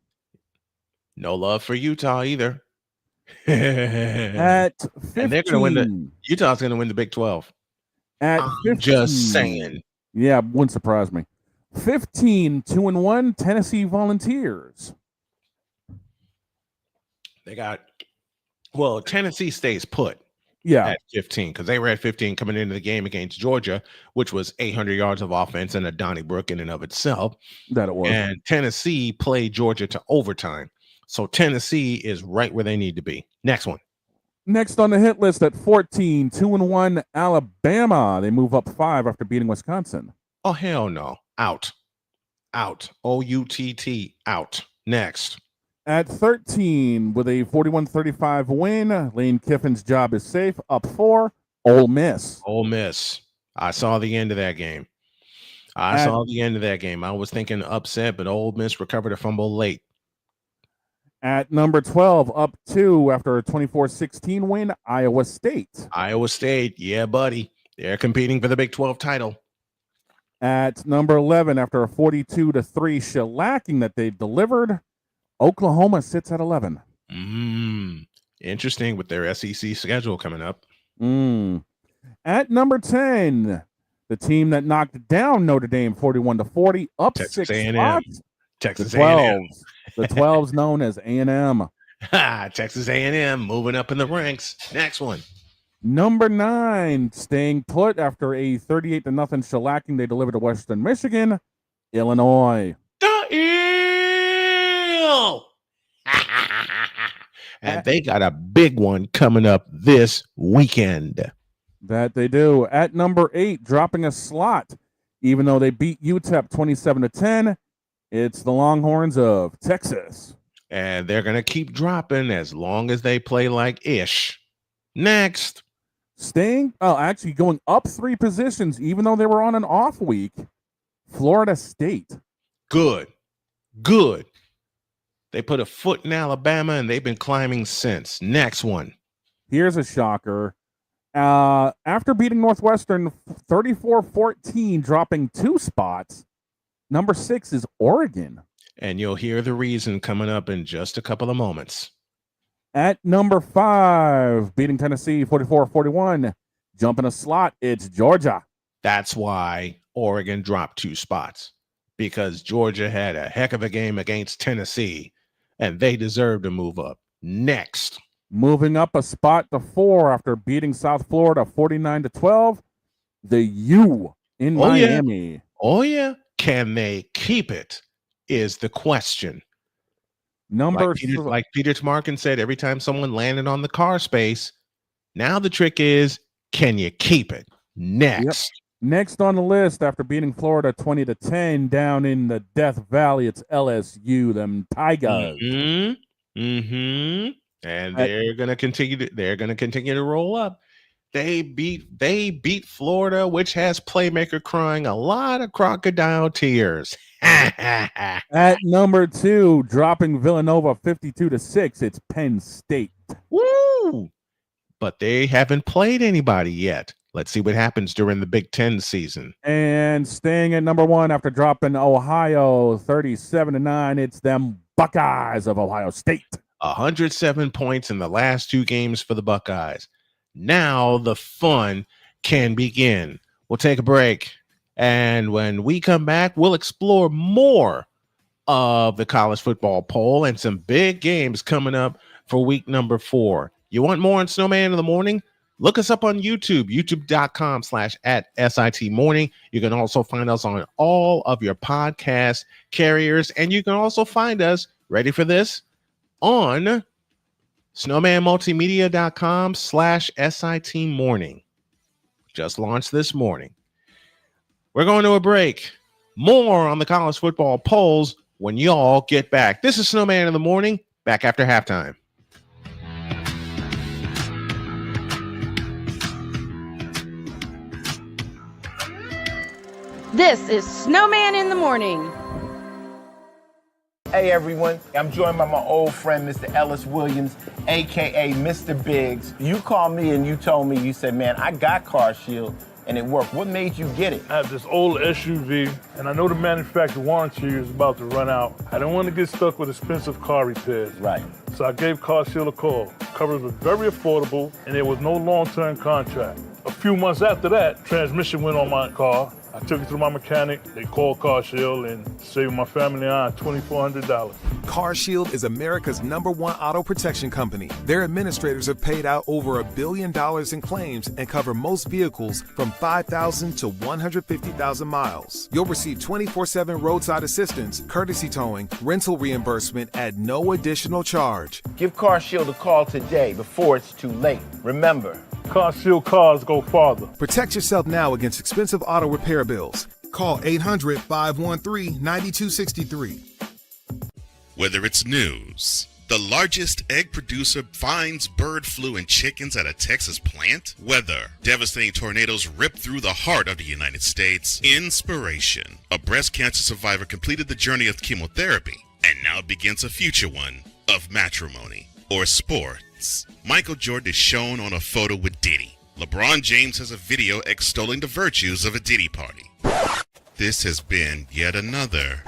No love for Utah either. At 15, and they're going to win Utah's going to win the Big 12. At I'm 15, just saying. Yeah, wouldn't surprise me. 15, 2-1, Tennessee Volunteers. They got, Tennessee stays put. Yeah. At 15, because they were at 15 coming into the game against Georgia, which was 800 yards of offense and a Donnybrook in and of itself. That it was. And Tennessee played Georgia to overtime. So Tennessee is right where they need to be. Next one. Next on the hit list at 14, 2-1, Alabama. They move up 5 after beating Wisconsin. Oh, hell no. Out. OUTT. Out. Next. At 13, with a 41-35 win, Lane Kiffin's job is safe. Up 4, Ole Miss. Ole Miss. I saw the end of that game. I was thinking upset, but Ole Miss recovered a fumble late. At number 12, up 2 after a 24-16 win, Iowa State. Iowa State, yeah, buddy. They're competing for the Big 12 title. At number 11, after a 42-3 shellacking that they delivered, Oklahoma sits at 11. Interesting with their SEC schedule coming up. At number 10, the team that knocked down Notre Dame 41-40, up Texas 6 A&M. spots. Texas the 12s. A&M. The 12s known as A&M. Texas A&M moving up in the ranks. Next one. Number 9, staying put after a 38-0 shellacking they delivered to Western Michigan, Illinois. And they got a big one coming up this weekend. That they do. At number 8, dropping a slot, even though they beat UTEP 27-10, it's the Longhorns of Texas. And they're going to keep dropping as long as they play like ish. Next. Actually going up 3 positions, even though they were on an off week, Florida State. Good. They put a foot in Alabama, and they've been climbing since. Next one. Here's a shocker. After beating Northwestern 34-14, dropping 2 spots, number 6 is Oregon. And you'll hear the reason coming up in just a couple of moments. At number 5, beating Tennessee 44-41, jumping a slot, it's Georgia. That's why Oregon dropped 2 spots, because Georgia had a heck of a game against Tennessee, and they deserve to move up. Next. Moving up a spot to 4 after beating South Florida 49-12, the U in Miami. Yeah. Oh, yeah. Can they keep it is the question. Like Peter Tamarkin said, every time someone landed on the car space, now the trick is, can you keep it? Next. Yep. Next on the list, after beating Florida 20-10 down in the Death Valley, it's LSU, them Tigers. And they're going to continue to roll up. They beat Florida, which has playmaker crying a lot of crocodile tears. At number 2, dropping Villanova 52-6, it's Penn State. Woo! But they haven't played anybody yet. Let's see what happens during the Big Ten season. And staying at number 1 after dropping Ohio 37-9, it's them Buckeyes of Ohio State. 107 points in the last 2 games for the Buckeyes. Now the fun can begin. We'll take a break. And when we come back, we'll explore more of the college football poll and some big games coming up for week number 4. You want more on Snowman in the Morning? Look us up on YouTube, youtube.com/@SIT Morning. You can also find us on all of your podcast carriers. And you can also find us, ready for this, on snowmanmultimedia.com/SIT Morning. Just launched this morning. We're going to a break. More on the college football polls when y'all get back. This is Snowman in the Morning, back after halftime. This is Snowman in the Morning. Hey everyone, I'm joined by my old friend, Mr. Ellis Williams, aka Mr. Biggs. You called me and you told me, you said, man, I got Car Shield and it worked. What made you get it? I have this old SUV, and I know the manufacturer warranty is about to run out. I don't want to get stuck with expensive car repairs. Right. So I gave Car Shield a call. Coverage was very affordable, and there was no long-term contract. A few months after that, transmission went on my car. I took it to my mechanic. They called Car Shield and saved my family and I $2,400. Car Shield is America's #1 auto protection company. Their administrators have paid out over $1 billion in claims and cover most vehicles from 5,000 to 150,000 miles. You'll receive 24/7 roadside assistance, courtesy towing, rental reimbursement at no additional charge. Give Car Shield a call today before it's too late. Remember, Car Shield cars go farther. Protect yourself now against expensive auto repair bills. Call 800-513-9263. Whether it's news, the largest egg producer finds bird flu in chickens at a Texas plant, weather, devastating tornadoes rip through the heart of the United States, inspiration, a breast cancer survivor completed the journey of chemotherapy and now begins a future one of matrimony, or sports. Michael Jordan is shown on a photo with Diddy. LeBron James has a video extolling the virtues of a Diddy party. This has been yet another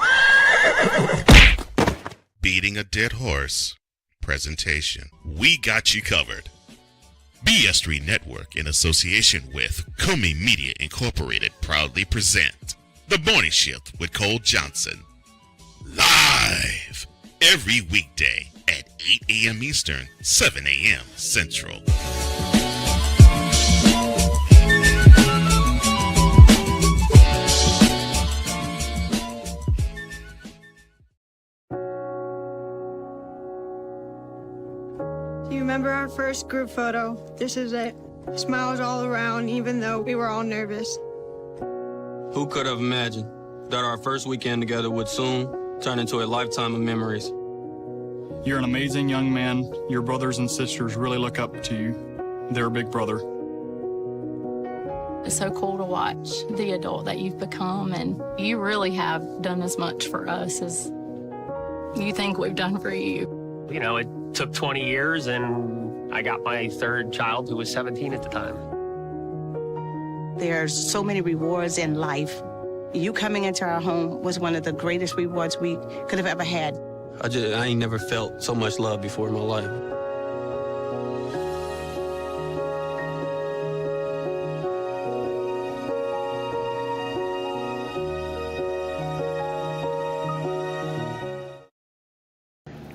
beating a dead horse presentation. We got you covered. BS3 Network, in association with Comey Media Incorporated, proudly present The Morning Shift with Cole Johnson. Live every weekday at 8 a.m. Eastern, 7 a.m. Central. Do you remember our first group photo? This is it. Smiles all around, even though we were all nervous. Who could have imagined that our first weekend together would soon turn into a lifetime of memories? You're an amazing young man. Your brothers and sisters really look up to you. They're a big brother. It's so cool to watch the adult that you've become, and you really have done as much for us as you think we've done for you. You know, it took 20 years, and I got my third child who was 17 at the time. There's so many rewards in life. You coming into our home was one of the greatest rewards we could have ever had. I ain't never felt so much love before in my life.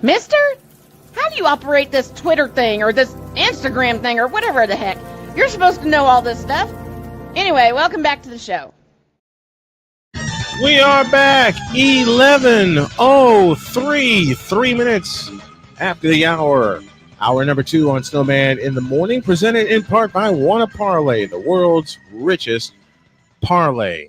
Mister? How do you operate this Twitter thing or this Instagram thing or whatever the heck? You're supposed to know all this stuff. Anyway, welcome back to the show. We are back, 11:03, 3 minutes after the hour. Hour number 2 on Snowman in the Morning, presented in part by Wanna Parlay, the world's richest parlay.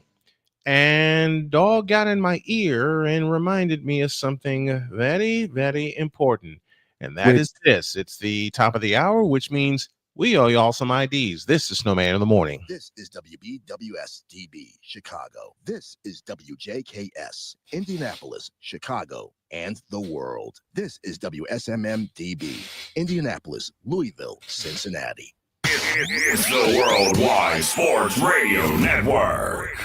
And dog got in my ear and reminded me of something very, very important. And that is this. It's the top of the hour, which means we owe y'all some IDs. This is Snowman in the Morning. This is WBWS-DB, Chicago. This is WJKS, Indianapolis, Chicago, and the world. This is WSMM-DB, Indianapolis, Louisville, Cincinnati. It's the Worldwide Sports Radio Network.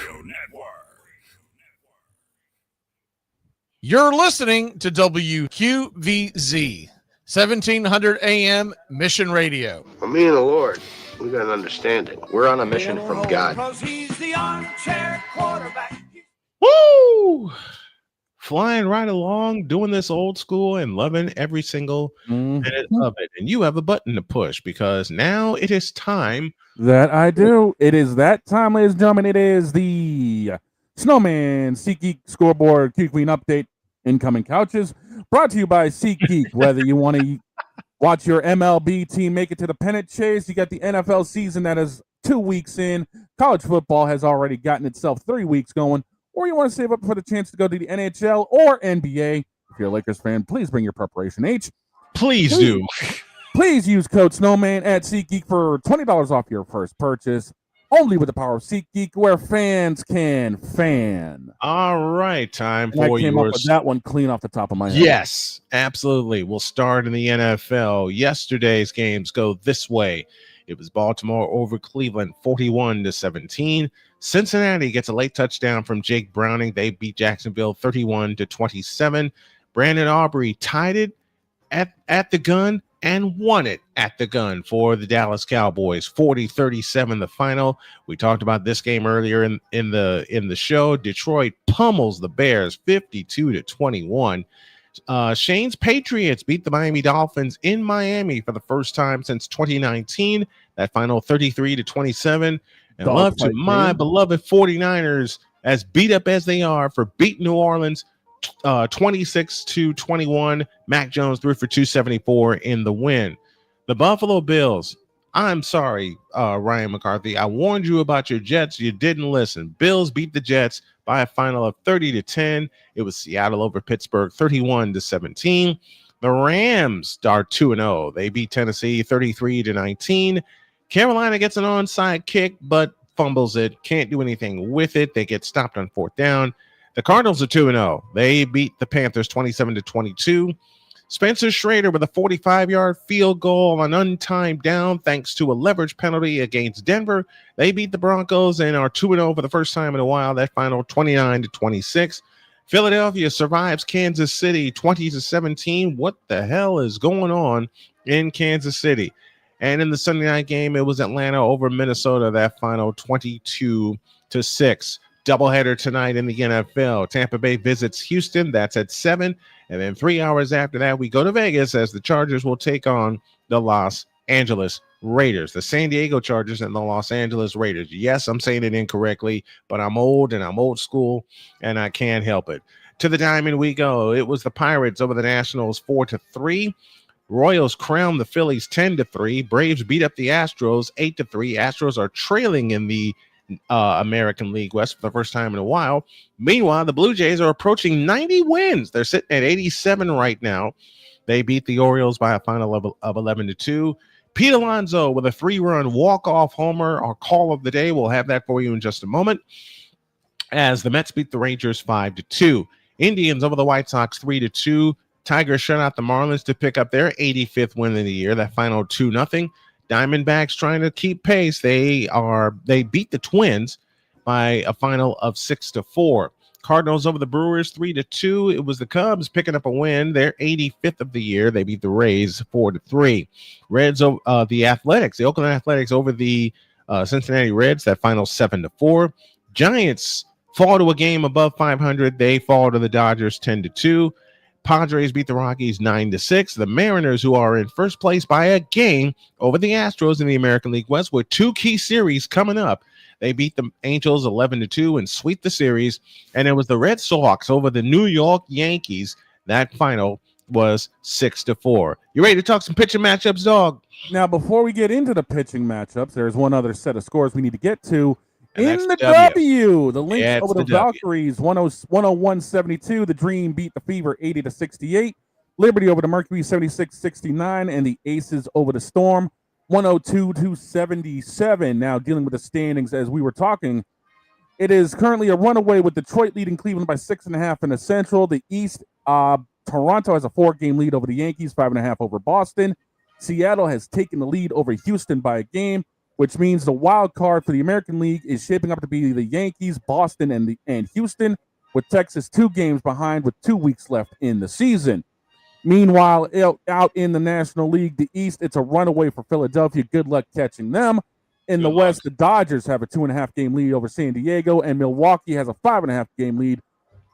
You're listening to WQVZ, 1700 AM Mission Radio. Well, me and the Lord, we got an understanding. We're on a mission from God. He's the armchair quarterback. Woo! Flying right along, doing this old school and loving every single minute of it. And you have a button to push because now it is time. That I do. It is that time, ladies and gentlemen. It is the Snowman SeatGeek Scoreboard Q-Queen Update. Incoming couches brought to you by SeatGeek. Whether you want to watch your MLB team make it to the pennant chase, you got the NFL season that is 2 weeks in. College football has already gotten itself 3 weeks going. Or you want to save up for the chance to go to the NHL or NBA. If you're a Lakers fan, please bring your preparation H. Please do. Please use code Snowman at SeatGeek for $20 off your first purchase. only with the power of SeatGeek, where fans can fan. All right, time And I for came up yours. with that one clean off the top of my head. Yes, absolutely. We'll start in the NFL. Yesterday's games go this way. It was Baltimore over Cleveland, 41-17. Cincinnati gets a late touchdown from Jake Browning. They beat Jacksonville 31-27. Brandon Aubrey tied it at the gun and won it at the gun for the Dallas Cowboys, 40-37 the final. We talked about this game earlier in the show. Detroit pummels the Bears 52-21. Shane's Patriots beat the Miami Dolphins in Miami for the first time since 2019. That final 33-27. And love to my beloved 49ers, as beat up as they are, for beating New Orleans 26-21. Mac Jones threw for 274 in the win. The Buffalo Bills. I'm sorry, Ryan McCarthy. I warned you about your Jets. You didn't listen. Bills beat the Jets by a final of 30-10. It was Seattle over Pittsburgh, 31-17. The Rams are 2-0. They beat Tennessee 33-19. Carolina gets an onside kick, but fumbles it. Can't do anything with it. They get stopped on fourth down. The Cardinals are 2-0. They beat the Panthers 27-22. Spencer Schrader with a 45-yard field goal on untimed down thanks to a leverage penalty against Denver. They beat the Broncos and are 2-0 for the first time in a while. That final 29-26. Philadelphia survives Kansas City 20-17. What the hell is going on in Kansas City? And in the Sunday night game, it was Atlanta over Minnesota. That final 22-6. Doubleheader tonight in the NFL. Tampa Bay visits Houston. That's at 7. And then 3 hours after that, we go to Vegas as the Chargers will take on the Los Angeles Raiders. The San Diego Chargers and the Los Angeles Raiders. Yes, I'm saying it incorrectly, but I'm old and I'm old school, and I can't help it. To the diamond we go. It was the Pirates over the Nationals 4-3. Royals crowned the Phillies 10-3. Braves beat up the Astros 8-3. Astros are trailing in the American League West for the first time in a while. Meanwhile, the Blue Jays are approaching 90 wins. They're sitting at 87 right now. They beat the Orioles by a final of 11-2. Pete Alonso with a 3-run walk-off homer, our call of the day. We'll have that for you in just a moment. As the Mets beat the Rangers 5-2. Indians over the White Sox 3-2. Tigers shut out the Marlins to pick up their 85th win of the year. That final 2-0. Diamondbacks trying to keep pace. They beat the Twins by a final of 6-4. Cardinals over the Brewers 3-2. It was the Cubs picking up a win. Their 85th of the year. They beat the Rays 4-3. Reds the Oakland Athletics over the Cincinnati Reds. That final 7-4. Giants fall to a game above 500. They fall to the Dodgers 10-2. Padres beat the Rockies 9-6. The Mariners, who are in first place by a game over the Astros in the American League West, with 2 key series coming up. They beat the Angels 11-2 and sweep the series. And it was the Red Sox over the New York Yankees. That final was 6-4. You ready to talk some pitching matchups, dog? Now, before we get into the pitching matchups, there's one other set of scores we need to get to. And in the W, the Lynx over the Valkyries, 101-72. The Dream beat the Fever 80-68. Liberty over the Mercury 76-69, and the Aces over the Storm 102-77. Now dealing with the standings as we were talking, it is currently a runaway with Detroit leading Cleveland by 6.5 in the Central. The East, Toronto has a 4-game lead over the Yankees, 5.5 over Boston. Seattle has taken the lead over Houston by a game, which means the wild card for the American League is shaping up to be the Yankees, Boston, and Houston, with Texas 2 games behind with 2 weeks left in the season. Meanwhile, out in the National League, the East, it's a runaway for Philadelphia. Good luck catching them. In the West, the Dodgers have a 2.5-game lead over San Diego, and Milwaukee has a 5.5-game lead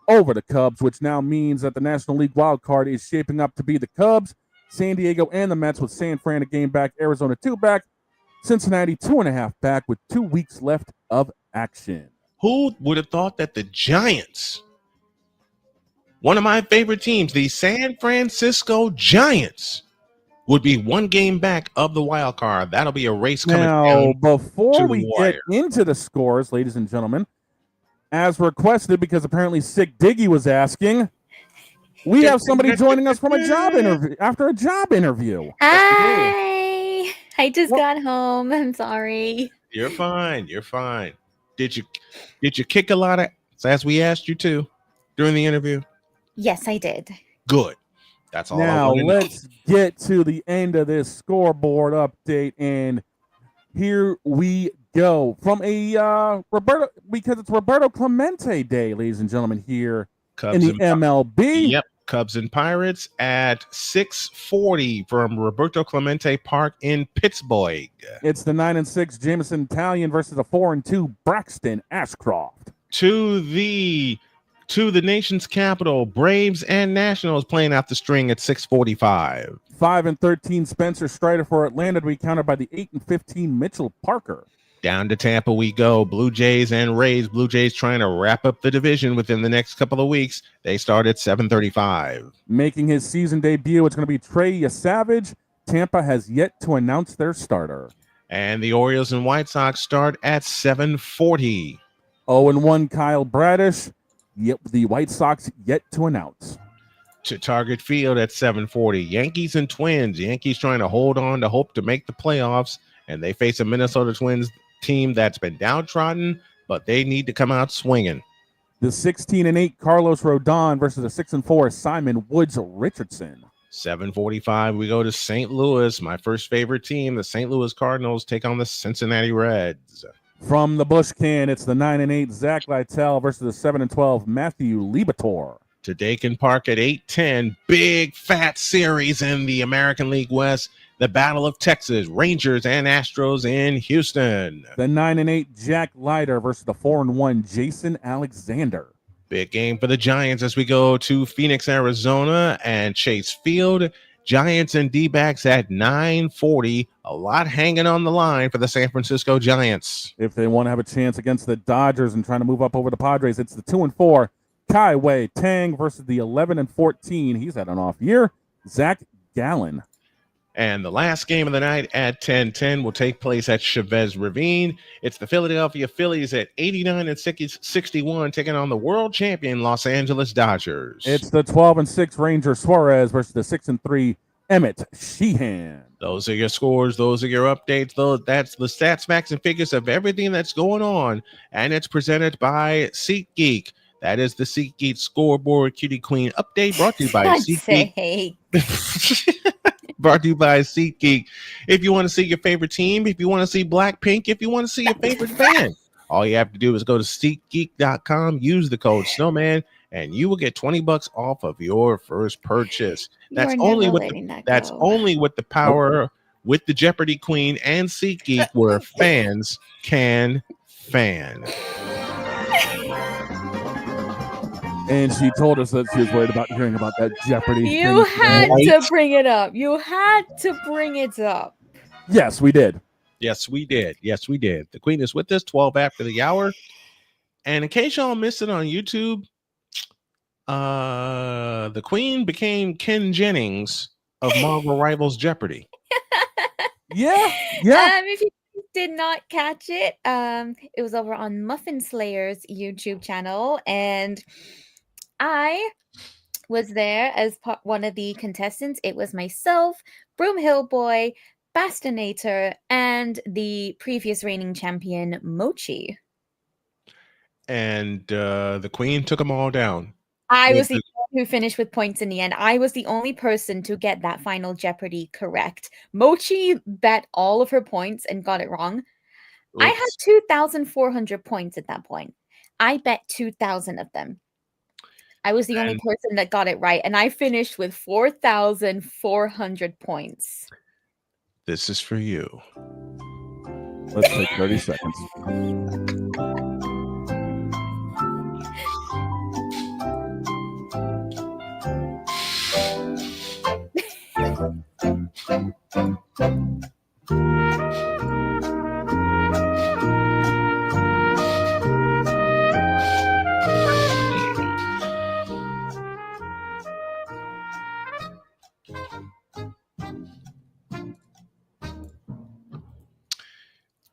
over the Cubs, which now means that the National League wild card is shaping up to be the Cubs, San Diego, and the Mets, with San Fran a game back, Arizona 2 back, Cincinnati 2.5 back with 2 weeks left of action. Who would have thought that the Giants, one of my favorite teams, the San Francisco Giants, would be 1 game back of the wild card? That'll be a race coming down. Now, before we get into the scores, ladies and gentlemen, as requested, because apparently Sick Diggy was asking, we have somebody joining us from a job interview after a job interview. Hi. I just got home. I'm sorry. You're fine. You're fine. Did you kick a lot of, as we asked you to during the interview? Yes, I did. Good. That's all I Now want to know. let's get to the end of this scoreboard update, and here we go from a Roberto, because it's Roberto Clemente Day, ladies and gentlemen, here in the MLB. Yep, Cubs and Pirates at 6:40 from Roberto Clemente Park in Pittsburgh. It's the 9-6 Jameson Italian versus the 4-2 Braxton Ashcroft. To the nation's capital, Braves and Nationals playing out the string at 6:45. 5-13 Spencer Strider for Atlanta to be countered by the 8-15 Mitchell Parker. Down to Tampa we go. Blue Jays and Rays. Blue Jays trying to wrap up the division within the next couple of weeks. They start at 7:35. Making his season debut, it's going to be Trey Savage. Tampa has yet to announce their starter. And the Orioles and White Sox start at 7:40. 0-1 Kyle Bradish. Yep, the White Sox yet to announce. To Target Field at 7:40. Yankees and Twins. Yankees trying to hold on to hope to make the playoffs, and they face a Minnesota Twins team that's been downtrodden, but they need to come out swinging. The 16-8 Carlos Rodon versus the 6-4 Simon Woods Richardson. 7:45, we go to St. Louis. My first favorite team, the St. Louis Cardinals, take on the Cincinnati Reds. From the Busch Can, it's the 9-8 Zach Lytle versus the 7-12 Matthew Libator. To Dakin Park at 8:10, big fat series in the American League West. The Battle of Texas, Rangers and Astros in Houston. The 9-8 Jack Leiter versus the 4-1 Jason Alexander. Big game for the Giants as we go to Phoenix, Arizona and Chase Field. Giants and D-backs at 9:40. A lot hanging on the line for the San Francisco Giants. If they want to have a chance against the Dodgers and trying to move up over the Padres, it's the 2-4 Kai Wei Tang versus the 11-14. He's had an off year. Zach Gallen. And the last game of the night at 10:10 will take place at Chavez Ravine. It's the Philadelphia Phillies at 89-61 taking on the world champion Los Angeles Dodgers. It's the 12-6 Ranger Suarez versus the 6-3 Emmett Sheehan. Those are your scores. Those are your updates. That's the stats, facts, and figures of everything that's going on. And it's presented by SeatGeek. That is the SeatGeek Scoreboard Cutie Queen update brought to you by SeatGeek. Brought to you by SeatGeek. If you want to see your favorite team, if you want to see Blackpink, if you want to see your favorite band, all you have to do is go to SeatGeek.com, use the code Snowman, and you will get $20 off of your first purchase. That's only with the power with the Jeopardy Queen and SeatGeek, where fans can fan. And she told us that she was worried about hearing about that Jeopardy. You had to bring it up. You had to bring it up. Yes, we did. Yes, we did. Yes, we did. The Queen is with us 12 after the hour. And in case y'all missed it on YouTube, the Queen became Ken Jennings of Marvel Rivals Jeopardy. Yeah. If you did not catch it, it was over on Muffin Slayer's YouTube channel, and I was there as one of the contestants. It was myself, Broomhill Boy, Bastonator, and the previous reigning champion, Mochi. And the Queen took them all down. I was the one who finished with points in the end. I was the only person to get that final Jeopardy correct. Mochi bet all of her points and got it wrong. I had 2,400 points at that point. I bet 2,000 of them. I was the only person that got it right, and I finished with 4,400 points. This is for you. Let's take 30 seconds.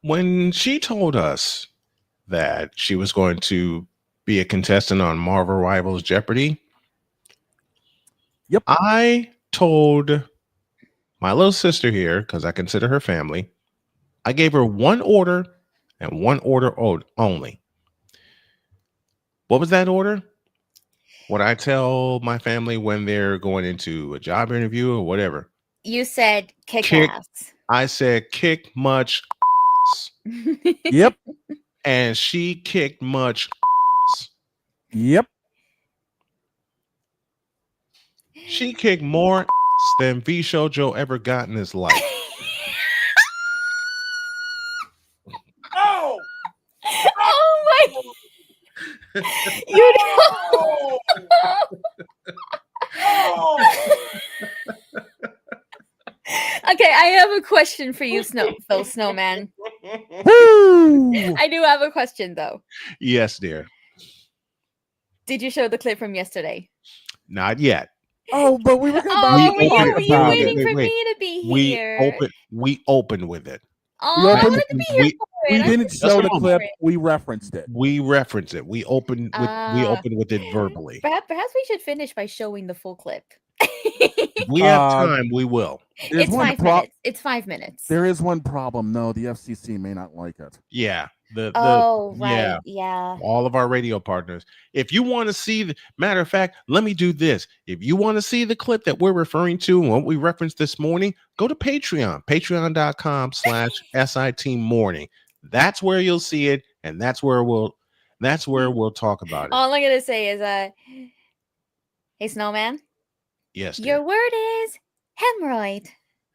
When she told us that she was going to be a contestant on Marvel Rivals Jeopardy, I told my little sister here, because I consider her family, I gave her one order and one order only. What was that order? What I tell my family when they're going into a job interview or whatever. You said kick ass. I said kick much. Yep. And she kicked much. Yep. She kicked more than V Shoujo ever got in his life. Oh! Oh my! You know. Okay, I have a question for you, Snowman. I do have a question though. Yes, dear. Did you show the clip from yesterday? Not yet. Oh, but we were going were you waiting for me to be here? We opened with it. Oh, I wanted to be here for it. We didn't show the clip. We referenced it. We referenced it. We opened with it verbally. Perhaps we should finish by showing the full clip. If we have time, we will. It's 5 minutes. It's 5 minutes. There is one problem. No, the FCC may not like it. Yeah. Right. Yeah. All of our radio partners. If you want to see matter of fact, let me do this. If you want to see the clip that we're referring to and what we referenced this morning, go to Patreon, patreon.com/SIT morning. That's where you'll see it, and that's where we'll talk about it. All I'm gonna say is hey Snowman. Yes. Your word is hemorrhoid.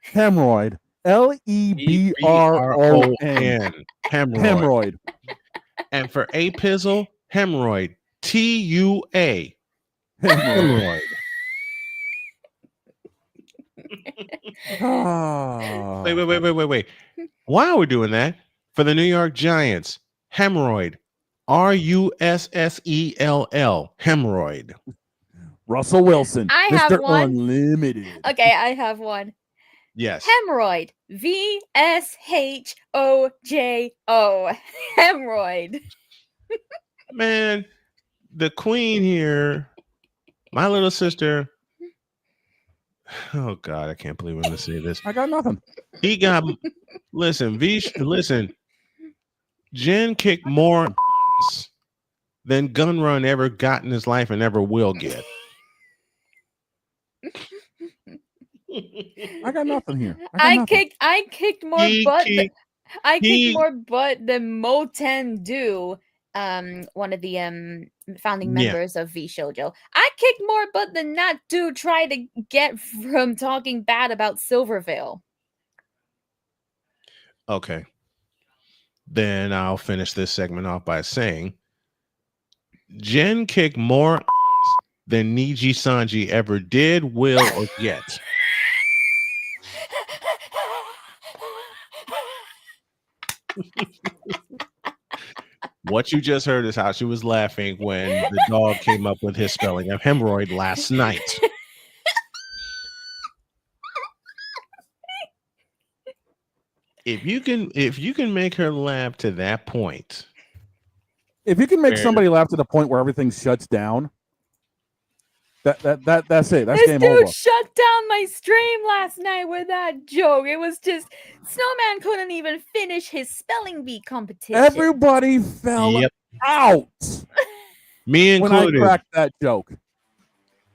Hemorrhoid. LEBRON. Hemorrhoid. And for A Pizzle, hemorrhoid. TUA. Hemorrhoid. Wait. While we're doing that, for the New York Giants, hemorrhoid. RUSSELL. Hemorrhoid. Russell Wilson. I Mr. have one. Unlimited. Okay, I have one. Yes. Hemorrhoid. VSHOJO. Hemorrhoid. Man, the queen here, my little sister. Oh God, I can't believe I'm gonna say this. I got nothing. He got listen. Jen kicked more than Gun Run ever got in his life and ever will get. I got nothing here. I kicked more butt. I kicked more butt than Moten Do, one of the founding members of V Shoujo. I kicked more butt than that dude tried to get from talking bad about Silvervale. Okay. Then I'll finish this segment off by saying Jen kicked more than Niji Sanji ever did, will, or get. What you just heard is how she was laughing when the dog came up with his spelling of hemorrhoid last night. If you can make her laugh to that point. If you can make somebody laugh to the point where everything shuts down, that's it. That's game over. This dude shut down my stream last night with that joke. It was just Snowman couldn't even finish his spelling bee competition. Everybody fell out. Me included. When I cracked that joke.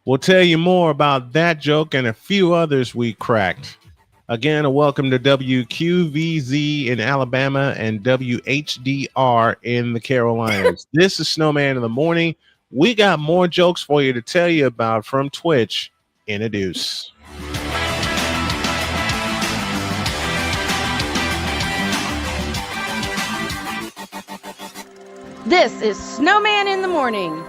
We'll tell you more about that joke and a few others we cracked. Again, a welcome to WQVZ in Alabama and WHDR in the Carolinas. This is Snowman in the Morning. We got more jokes for you to tell you about from Twitch in a deuce. This is Snowman in the Morning.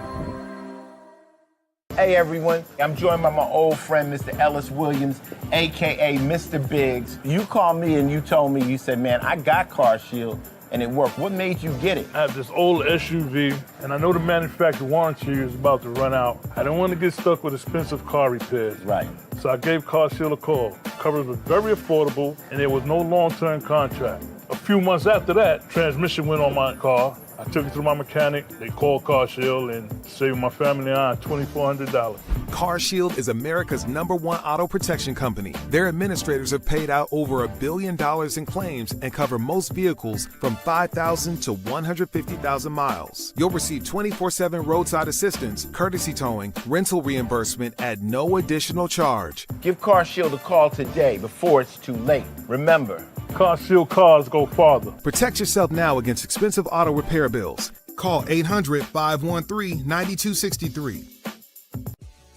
Hey everyone, I'm joined by my old friend, Mr. Ellis Williams, AKA Mr. Biggs. You called me and you told me, you said, man, I got Car Shield and it worked. What made you get it? I have this old SUV and I know the manufacturer warranty is about to run out. I don't want to get stuck with expensive car repairs. Right. So I gave Car Shield a call. Coverage was very affordable and there was no long-term contract. A few months after that, transmission went on my car. I took it to my mechanic, they called Car Shield and saved my family and I $2,400. CarShield is America's #1 auto protection company. Their administrators have paid out over $1 billion in claims and cover most vehicles from 5,000 to 150,000 miles. You'll receive 24/7 roadside assistance, courtesy towing, rental reimbursement at no additional charge. Give CarShield a call today before it's too late. Remember, CarShield cars go farther. Protect yourself now against expensive auto repair bills. Call 800-513-9263.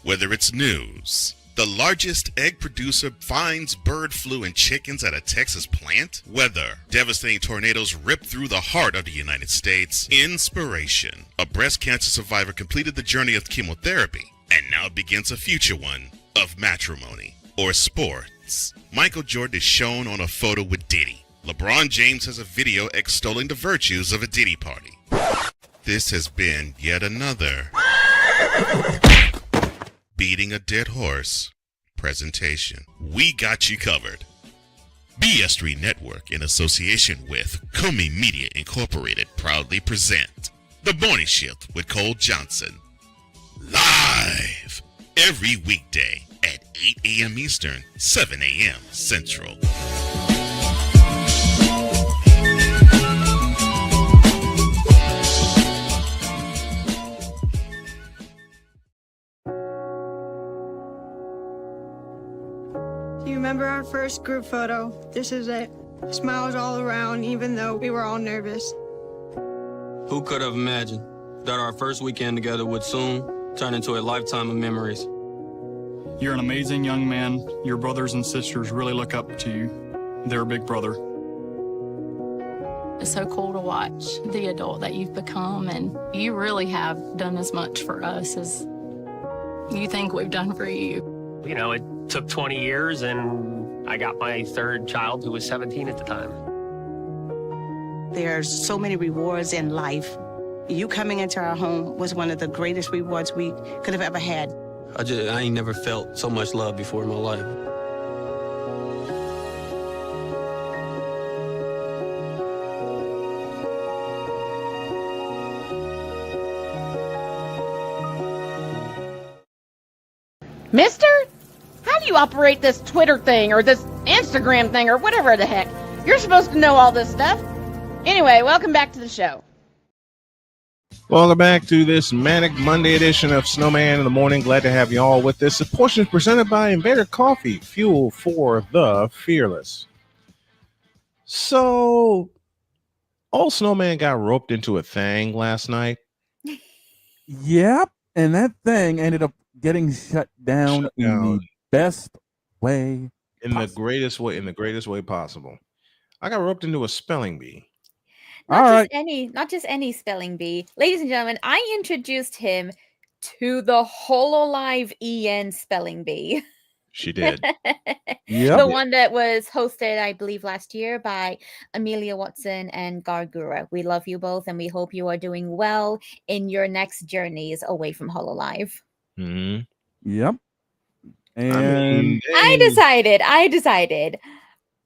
Whether it's news, the largest egg producer finds bird flu in chickens at a Texas plant, weather, devastating tornadoes rip through the heart of the United States, inspiration, a breast cancer survivor completed the journey of chemotherapy, and now begins a future one of matrimony, or sports. Michael Jordan is shown on a photo with Diddy. LeBron James has a video extolling the virtues of a Diddy party. This has been yet another beating a dead horse presentation. We got you covered. BS3 Network, in association with Comey Media Incorporated, proudly present The Morning Shift with Cole Johnson. Live every weekday at 8 a.m. Eastern, 7 a.m. Central. Do you remember our first group photo? This is it. Smiles all around, even though we were all nervous. Who could have imagined that our first weekend together would soon turn into a lifetime of memories? You're an amazing young man. Your brothers and sisters really look up to you. They're a big brother. It's so cool to watch the adult that you've become, and you really have done as much for us as you think we've done for you. You know, it took 20 years, and I got my third child who was 17 at the time. There are so many rewards in life. You coming into our home was one of the greatest rewards we could have ever had. I ain't never felt so much love before in my life. Mister? How do you operate this Twitter thing or this Instagram thing or whatever the heck? You're supposed to know all this stuff. Anyway, welcome back to the show. Welcome back to this Manic Monday edition of Snowman in the Morning. Glad to have you all with us. The portion is presented by Invader Coffee, fuel for the fearless. So, old Snowman got roped into a thing last night. Yep, and that thing ended up getting shut down in the best way, the greatest way possible. I got roped into a spelling bee. Not just any spelling bee. Ladies and gentlemen, I introduced him to the HoloLive EN spelling bee. She did. The one that was hosted, I believe, last year by Amelia Watson and Gargura. We love you both, and we hope you are doing well in your next journeys away from HoloLive. Mm-hmm. Yep. And I decided,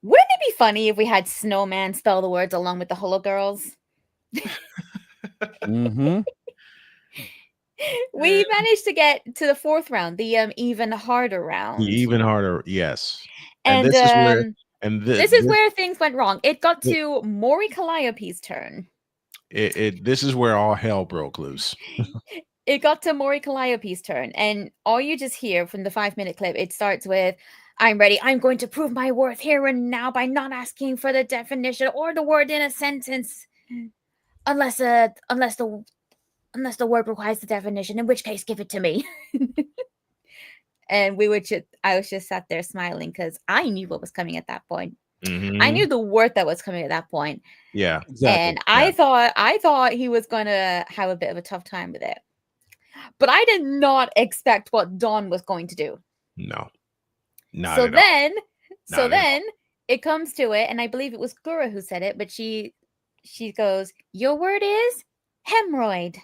wouldn't it be funny if we had Snowman spell the words along with the Holo Girls? Mm-hmm. We managed to get to the fourth round, the even harder round. Even harder, yes. And this is where things went wrong. It got the- to Maury Calliope's turn. This is where all hell broke loose. It got to Maury Calliope's turn, and all you just hear from the 5-minute clip, it starts with, "I'm ready. I'm going to prove my worth here and now by not asking for the definition or the word in a sentence, unless the word requires the definition, in which case give it to me." And I was just sat there smiling because I knew what was coming at that point. Mm-hmm. I knew the word that was coming at that point. Yeah, exactly. And I thought he was going to have a bit of a tough time with it. But I did not expect what Dawn was going to do. No. So then it comes to it, and I believe it was Gura who said it, but she goes, "Your word is hemorrhoid."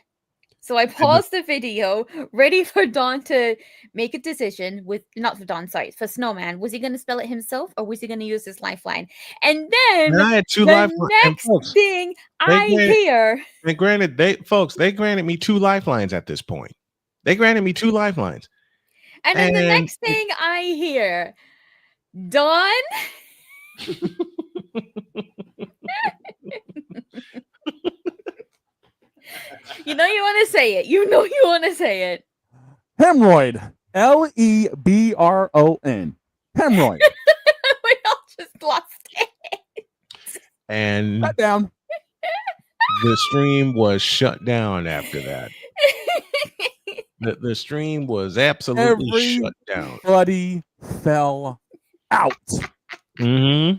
So I paused the video, ready for Dawn to make a decision for Snowman. Was he going to spell it himself, or was he going to use his lifeline? And then I had two the lifelines. next thing I hear. And granted, they granted me 2 lifelines at this point. They granted me 2 lifelines. And then the next thing I hear, Dawn. You know you want to say it. You know you want to say it. Hemorrhoid. Lebron. Hemorrhoid. We all just lost it. And shut down. The stream was shut down after that. The stream was absolutely shut down. Everybody fell out. Mm-hmm.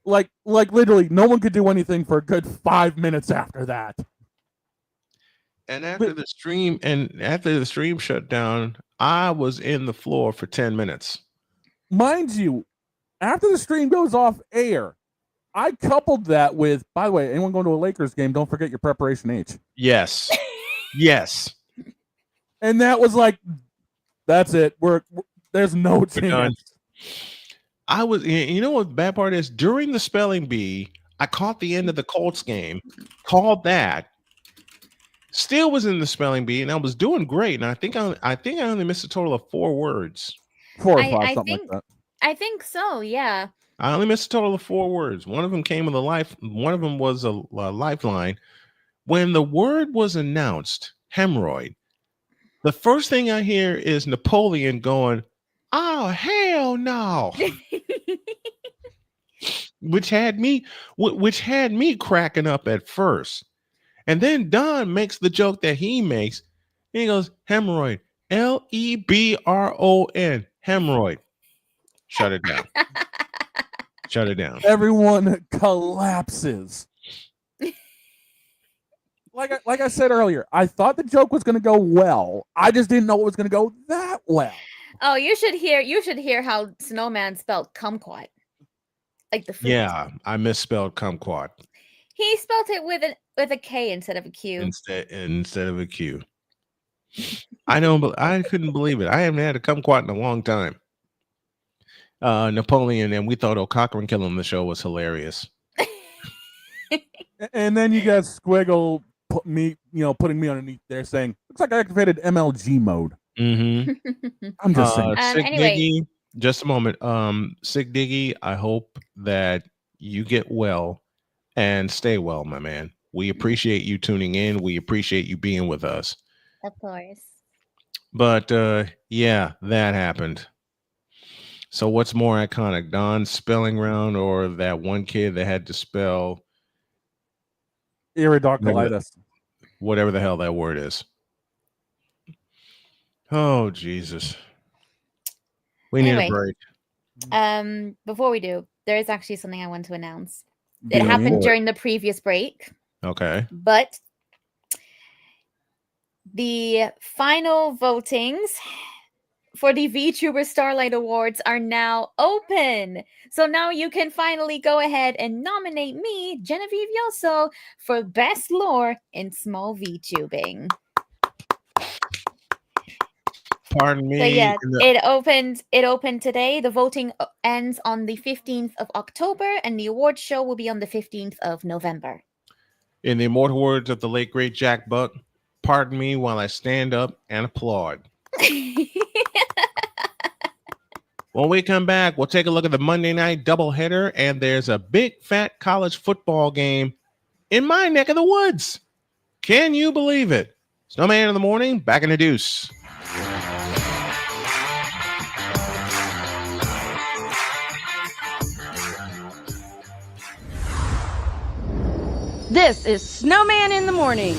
Like literally, no one could do anything for a good 5 minutes after that. And after the stream shut down, I was in the floor for 10 minutes. Mind you, after the stream goes off air, I coupled that with, by the way, anyone going to a Lakers game, don't forget your preparation H. Yes. Yes. And that was like, that's it. There's no chance. I was, you know what the bad part is? During the spelling bee, I caught the end of the Colts game, called that, still was in the spelling bee, and I was doing great. And I think I only missed a total of 4 words. 4 or 5, something like that. I think so, yeah. I only missed a total of 4 words. One of them came with one of them was a lifeline. When the word was announced, hemorrhoid, the first thing I hear is Napoleon going, "Oh, hell no." which had me cracking up at first. And then Don makes the joke that he makes. He goes, hemorrhoid, Lebron, hemorrhoid. Shut it down. Shut it down. Everyone collapses. Like I said earlier, I thought the joke was going to go well. I just didn't know it was going to go that well. Oh, you should hear how Snowman spelled kumquat. Like the fruit. Yeah, I misspelled kumquat. He spelled it with a K instead of a Q. Instead of a Q. I couldn't believe it. I haven't had a kumquat in a long time. Napoleon, and we thought O'Cochran killing the show was hilarious. And then you got Squiggle putting me underneath there saying, looks like I activated MLG mode. Mm-hmm. I'm just saying. Anyway. Diggy, just a moment. Sick Diggy, I hope that you get well and stay well, my man. We appreciate you tuning in. We appreciate you being with us. Of course. But yeah, that happened. So what's more iconic, Don's spelling round or that one kid that had to spell iridocolitis, whatever the hell that word is? Oh, Jesus. We need a break. Before we do, there is actually something I want to announce. It happened during the previous break. Okay. But the final votings for the VTuber Starlight Awards are now open. So now you can finally go ahead and nominate me, Genevieve Yoso, for Best Lore in Small VTubing. Pardon me. So yeah, it opened today. The voting ends on the 15th of October, and the award show will be on the 15th of November. In the immortal words of the late great Jack Buck, pardon me while I stand up and applaud. When we come back, we'll take a look at the Monday night doubleheader, and there's a big fat college football game in my neck of the woods. Can you believe it? Snowman in the morning, back in the deuce. This is Snowman in the Morning.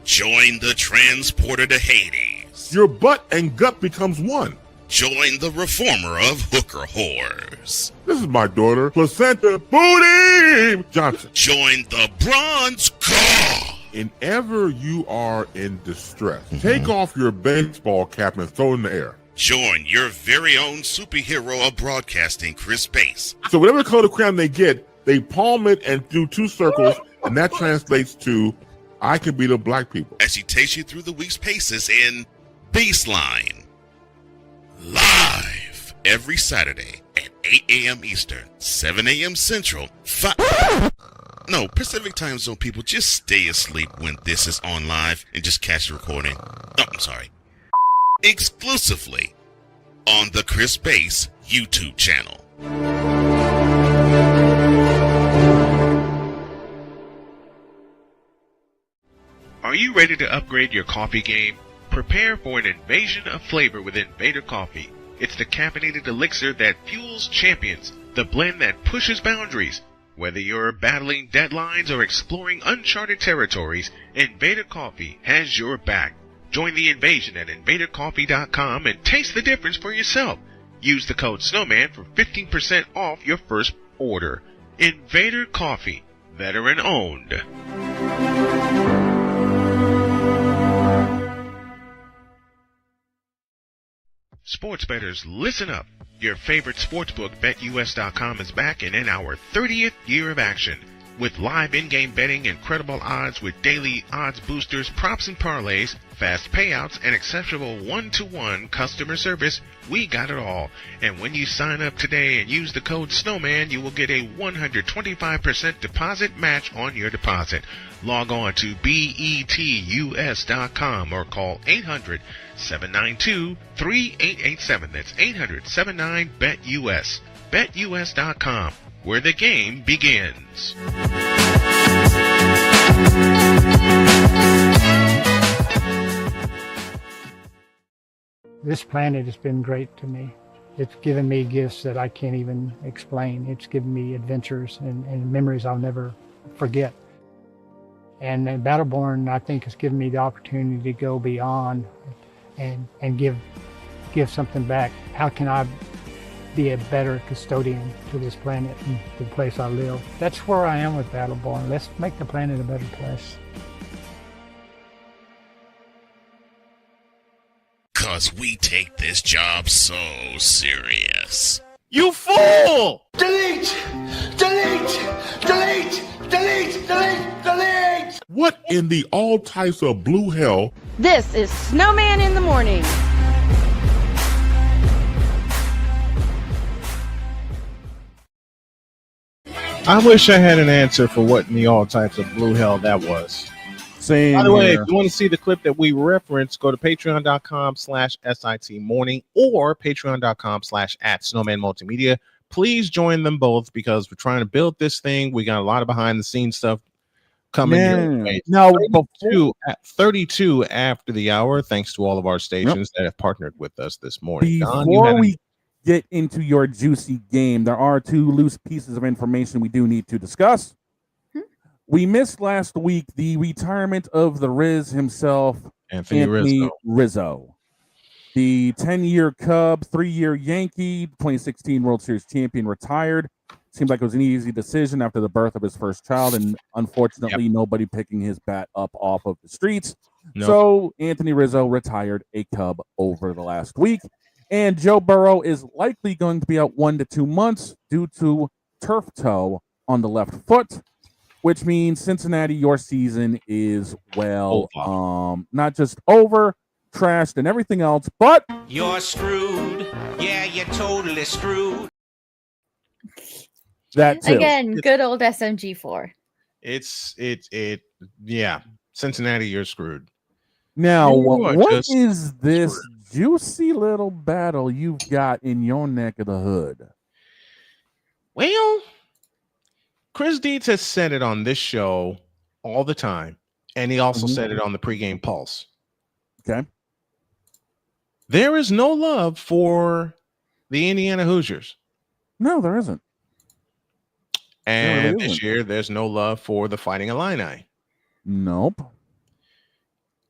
Join the transporter to Hades. Your butt and gut becomes one. Join the reformer of hooker whores. This is my daughter, Placenta Booty Johnson. Join the bronze car. And ever you are in distress, take off your baseball cap and throw it in the air. Join your very own superhero of broadcasting, Chris Bass. So whatever color crayon they get, they palm it and do 2 circles, and that translates to I can beat up black people. As he takes you through the week's paces in Baseline. Live every Saturday at 8 a.m. Eastern, 7 a.m. Central. No, Pacific time zone people, just stay asleep when this is on live and just catch the recording. Oh, I'm sorry. Exclusively on the Chris Bass YouTube channel. Are you ready to upgrade your coffee game? Prepare for an invasion of flavor with Invader Coffee. It's the caffeinated elixir that fuels champions, the blend that pushes boundaries. Whether you're battling deadlines or exploring uncharted territories, Invader Coffee has your back. Join the invasion at invadercoffee.com and taste the difference for yourself. Use the code Snowman for 15% off your first order. Invader Coffee, veteran owned. Sports bettors, listen up. Your favorite sportsbook, BetUS.com, is back and in our 30th year of action. With live in-game betting, incredible odds with daily odds boosters, props and parlays, fast payouts, and exceptional one-to-one customer service, we got it all. And when you sign up today and use the code Snowman, you will get a 125% deposit match on your deposit. Log on to betus.com or call 800-792-3887. That's 800-79-BET-US. BetUS.com, where the game begins. This planet has been great to me. It's given me gifts that I can't even explain. It's given me adventures and memories I'll never forget. And Battleborn, I think, has given me the opportunity to go beyond and give something back. How can I be a better custodian to this planet and the place I live? That's where I am with Battleborn. Let's make the planet a better place. 'Cause we take this job so serious. You fool! Delete! Delete! Delete! Delete! Delete! Delete! What in the all types of blue hell? This is Snowman in the Morning. I wish I had an answer for what in the all types of blue hell that was. Same By the way, here. if you want to see the clip that we reference, go to patreon.com/SITmorning or patreon.com/@snowmanmultimedia. Please join them both because we're trying to build this thing. We got a lot of behind the scenes stuff coming your way. Now, 32 after the hour, thanks to all of our stations that have partnered with us this morning. Don, Before we get into your juicy game, there are two loose pieces of information we do need to discuss. We missed last week the retirement of the Riz himself, Anthony Rizzo. The 10-year Cub, 3-year Yankee, 2016 World Series champion, retired. Seemed like it was an easy decision after the birth of his first child, and unfortunately, nobody picking his bat up off of the streets. Nope. So Anthony Rizzo retired a Cub over the last week. And Joe Burrow is likely going to be out 1 to 2 months due to turf toe on the left foot, which means Cincinnati, your season is, well, not just over, trashed, and everything else, but you're screwed. Yeah, you're totally screwed. That too. Again, good old SMG4. Yeah. Cincinnati, you're screwed. Now, You what are is just this juicy little battle you've got in your neck of the hood? Well, Chris Dietz has said it on this show all the time, and he also said it on the pregame pulse. Okay. There is no love for the Indiana Hoosiers. No, there isn't. And There really this isn't. year, there's no love for the Fighting Illini. Nope.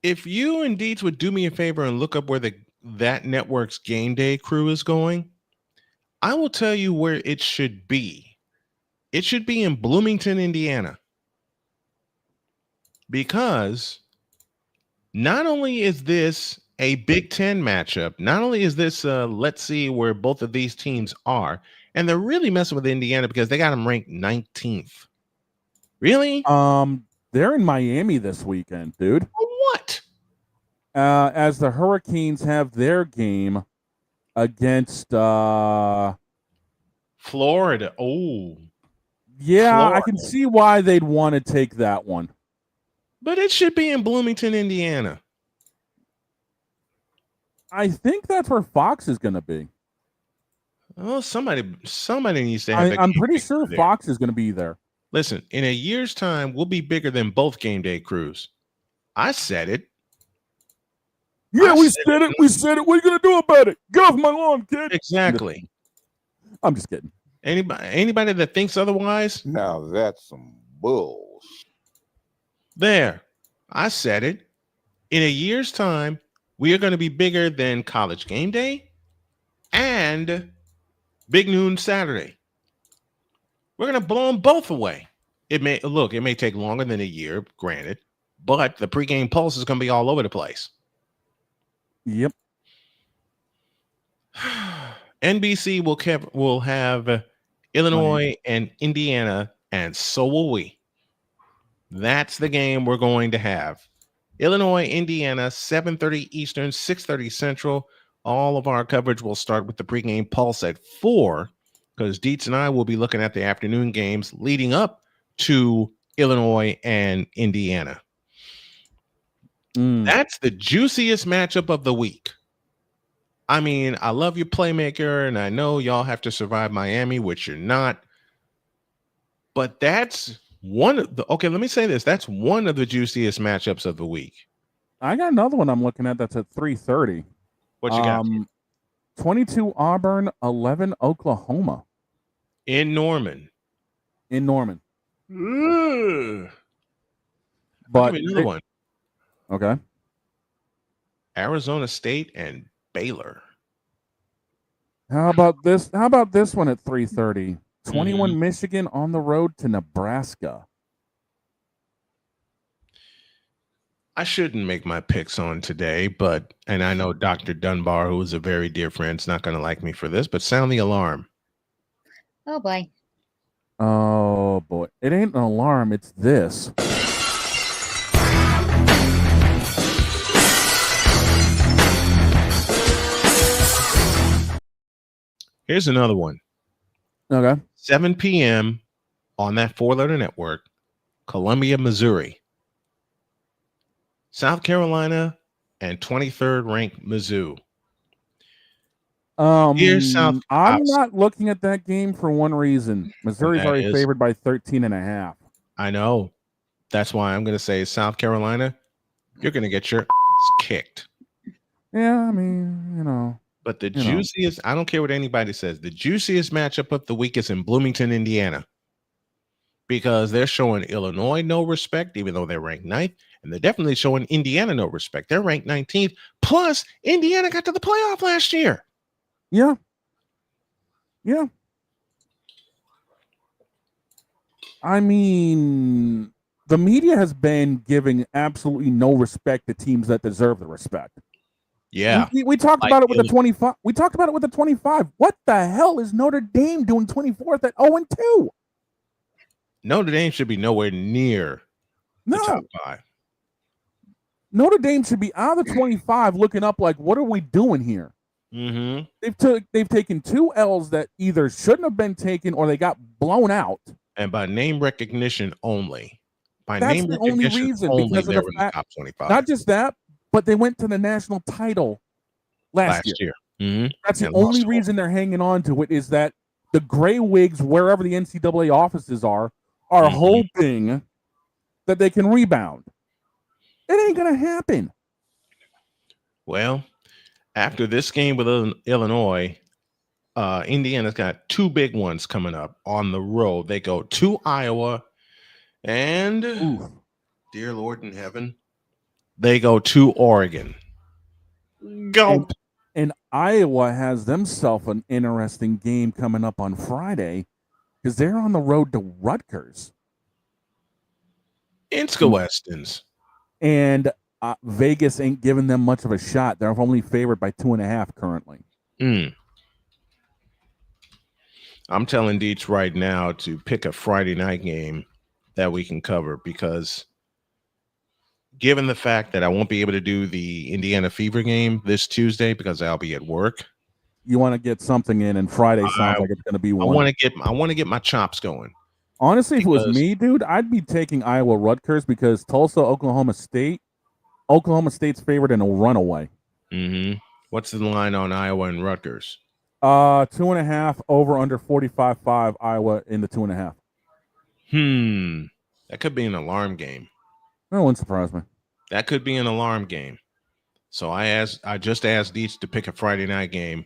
If you and Dietz would do me a favor and look up where that network's game day crew is going, I will tell you where it should be. It should be in Bloomington, Indiana. Because not only is this a Big Ten matchup, not only is this let's see where both of these teams are, and they're really messing with Indiana because they got them ranked 19th. Really? They're in Miami this weekend, dude. What? As the Hurricanes have their game against Florida. Oh. Yeah, Florida. I can see why they'd want to take that one. But it should be in Bloomington, Indiana. I think that's where Fox is going to be. Oh, somebody needs to have. I'm pretty sure there. Fox is going to be there. Listen, in a year's time, we'll be bigger than both game day crews. I said it. Yeah, we said it. We said it. What are you going to do about it? Get off my lawn, kid. Exactly. I'm just kidding. Anybody that thinks otherwise? Now that's some bull. There. I said it. In a year's time, we are going to be bigger than College Game Day and Big Noon Saturday. We're going to blow them both away. It may take longer than a year, granted, but the pregame pulse is going to be all over the place. Yep. NBC will have Illinois and Indiana, and so will we. That's the game we're going to have. Illinois, Indiana, 7:30 Eastern, 6:30 Central. All of our coverage will start with the pregame pulse at 4, because Dietz and I will be looking at the afternoon games leading up to Illinois and Indiana. That's the juiciest matchup of the week. I mean, I love your playmaker, and I know y'all have to survive Miami, which you're not. But that's one of the let me say this. That's one of the juiciest matchups of the week. I got another one I'm looking at that's at 3:30. What you got? 22 Auburn, 11 Oklahoma. In Norman. But another one. Okay. Arizona State and Baylor. How about this? How about this one at 3:30? 21 Michigan on the road to Nebraska. I shouldn't make my picks on today, and I know Dr. Dunbar, who is a very dear friend, is not going to like me for this, but sound the alarm. Oh, boy. Oh, boy. It ain't an alarm. It's this. Here's another one. Okay. 7 p.m. on that 4-letter network, Columbia, Missouri. South Carolina and 23rd ranked Mizzou. I'm not looking at that game for one reason. Missouri's already favored by 13.5. I know. That's why I'm going to say South Carolina, you're going to get your kicked. Yeah, I mean, you know. But the juiciest, I don't care what anybody says, the juiciest matchup of the week is in Bloomington, Indiana. Because they're showing Illinois no respect, even though they're ranked 9th. And they're definitely showing Indiana no respect. They're ranked 19th. Plus, Indiana got to the playoff last year. Yeah. Yeah. I mean, the media has been giving absolutely no respect to teams that deserve the respect. Yeah. We talked about it with the 25. We talked about it with the 25. What the hell is Notre Dame doing 24th at 0-2? Notre Dame should be nowhere near the top 5. Notre Dame should be out of the 25 looking up like, what are we doing here? Mm-hmm. They've taken 2 L's that either shouldn't have been taken or they got blown out. And by name recognition only. That's the only reason, because of the fact, top 25. Not just that, but they went to the national title last year. Mm-hmm. That's the only reason they're hanging on to it, is that the gray wigs, wherever the NCAA offices are hoping that they can rebound. It ain't going to happen. Well, after this game with Illinois, Indiana's got 2 big ones coming up on the road. They go to Iowa and, dear Lord in heaven, they go to Oregon. Go. And Iowa has themselves an interesting game coming up on Friday because they're on the road to Rutgers. Inska-Westons. And Vegas ain't giving them much of a shot. They're only favored by 2.5 currently. I'm telling Deets right now to pick a Friday night game that we can cover, because given the fact that I won't be able to do the Indiana Fever game this Tuesday because I'll be at work. You want to get something in, and Friday sounds like it's going to be one. I want to get my chops going. Honestly, if it was me, dude, I'd be taking Iowa Rutgers because Tulsa, Oklahoma State's favored in a runaway. Mm-hmm. What's the line on Iowa and Rutgers? 2.5 over under 45.5 Iowa in the 2.5. That could be an alarm game. That wouldn't surprise me. That could be an alarm game. So I just asked each to pick a Friday night game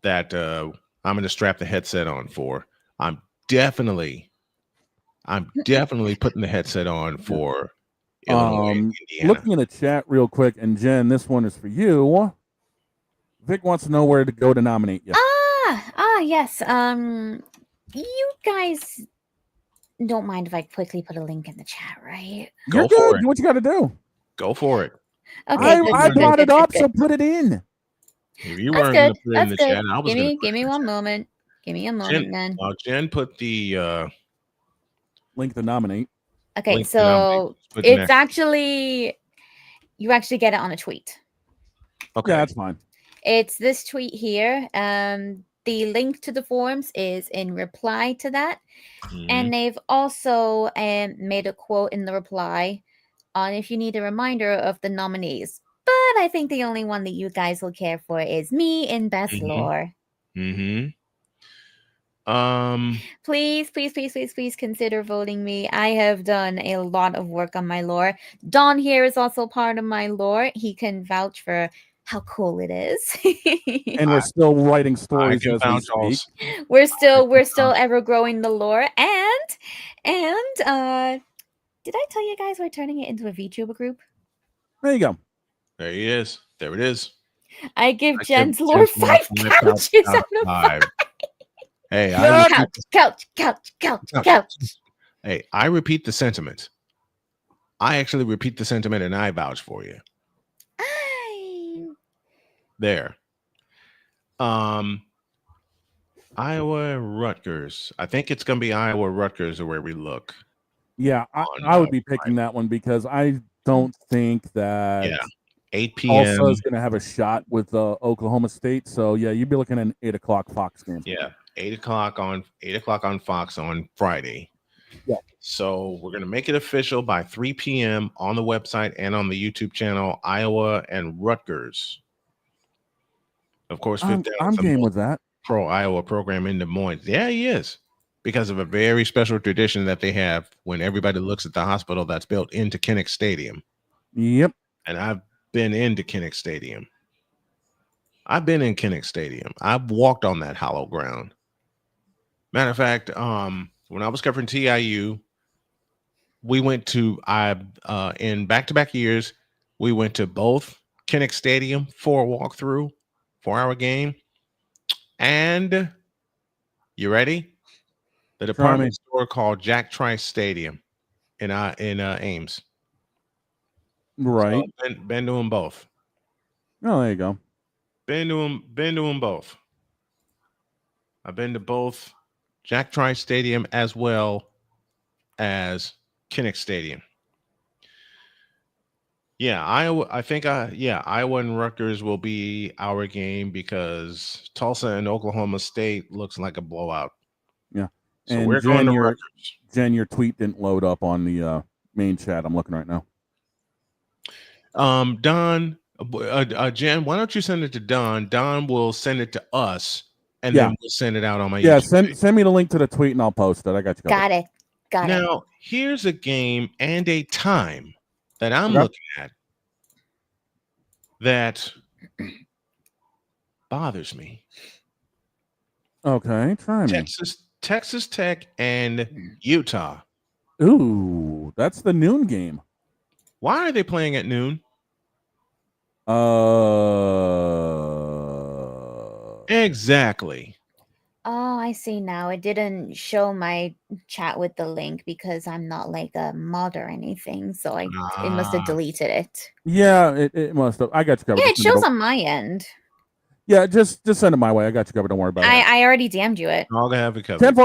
that I'm going to strap the headset on for. I'm definitely putting the headset on for Illinois and Indiana. Looking in the chat real quick, and Jen, this one is for you. Vic wants to know where to go to nominate you. Yes. You guys don't mind if I quickly put a link in the chat, right? You're good. Do what you got to do. Go for it. Okay, I brought it up, so put it in. If you weren't going to put it in the chat, I was going to. Give me one moment. Give me a moment, then. Jen put the link to nominate. Okay, so it's actually you actually get it on a tweet. Okay, yeah, that's fine. It's this tweet here. The link to the forums is in reply to that, and they've also made a quote in the reply on if you need a reminder of the nominees. But I think the only one that you guys will care for is me in best lore. Please consider voting me. I have done a lot of work on my lore. Don here is also part of my lore. He can vouch for how cool it is. And we're still writing stories as we speak. We're still ever growing the lore. And did I tell you guys we're turning it into a VTuber group? There you go. There he is. There it is. I give Jen's lore 5 couches out of 5. Hey, couch. Hey, I repeat the sentiment. I actually repeat the sentiment, and I vouch for you. There. Iowa Rutgers. I think it's going to be Iowa Rutgers where we look. Yeah, I would be picking that one because I don't think that 8 p.m. Tulsa is going to have a shot with Oklahoma State. So yeah, you'd be looking at an 8 o'clock Fox game. Yeah, 8 o'clock on Fox on Friday. Yeah. So we're going to make it official by 3 p.m. on the website and on the YouTube channel. Iowa and Rutgers. Of course, I'm game with that. Pro Iowa program in Des Moines. Yeah, he is. Because of a very special tradition that they have when everybody looks at the hospital that's built into Kinnick Stadium. Yep. And I've been into Kinnick Stadium. I've been in Kinnick Stadium. I've walked on that hollow ground. Matter of fact, when I was covering TIU, we went to in back-to-back years, we went to both Kinnick Stadium for a walkthrough, 4-hour game. And you ready? The department store called Jack Trice Stadium in Ames. Right. So been to them both. Oh, there you go. Been to them both. I've been to both Jack Trice Stadium as well as Kinnick Stadium. Yeah, Iowa. I think Iowa and Rutgers will be our game because Tulsa and Oklahoma State looks like a blowout. Yeah. So and we're going to Rutgers. Jen, your tweet didn't load up on the main chat. I'm looking right now. Don, Jen, why don't you send it to Don? Don will send it to us, and then we'll send it out on my YouTube. Send me the link to the tweet, and I'll post it. I got you covered. Got it. Now, here's a game and a time that I'm looking at that bothers me. Okay, try me. Texas Tech and Utah. Ooh, that's the noon game. Why are they playing at noon? Exactly. Oh, I see now. It didn't show my chat with the link because I'm not like a mod or anything, so it must have deleted it. Yeah, it must have. I got you covered. Yeah, it shows on my end. Yeah, just send it my way. I got you covered. Don't worry about it. I already damned you it. I'll have it covered.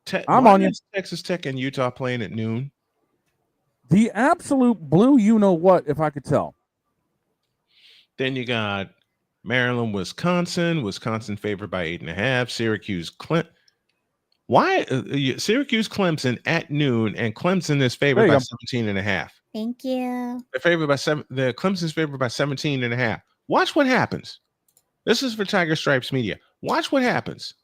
10-4. I'm on you. Texas Tech and Utah playing at noon. The absolute blue, you know what? If I could tell. Then you got Maryland, Wisconsin. Wisconsin favored by 8.5. Syracuse, Why Syracuse Clemson at noon, and Clemson is favored by 17.5. Thank you. They're favored by the Clemson's favored by 17.5. Watch what happens. This is for Tiger Stripes Media. Watch what happens.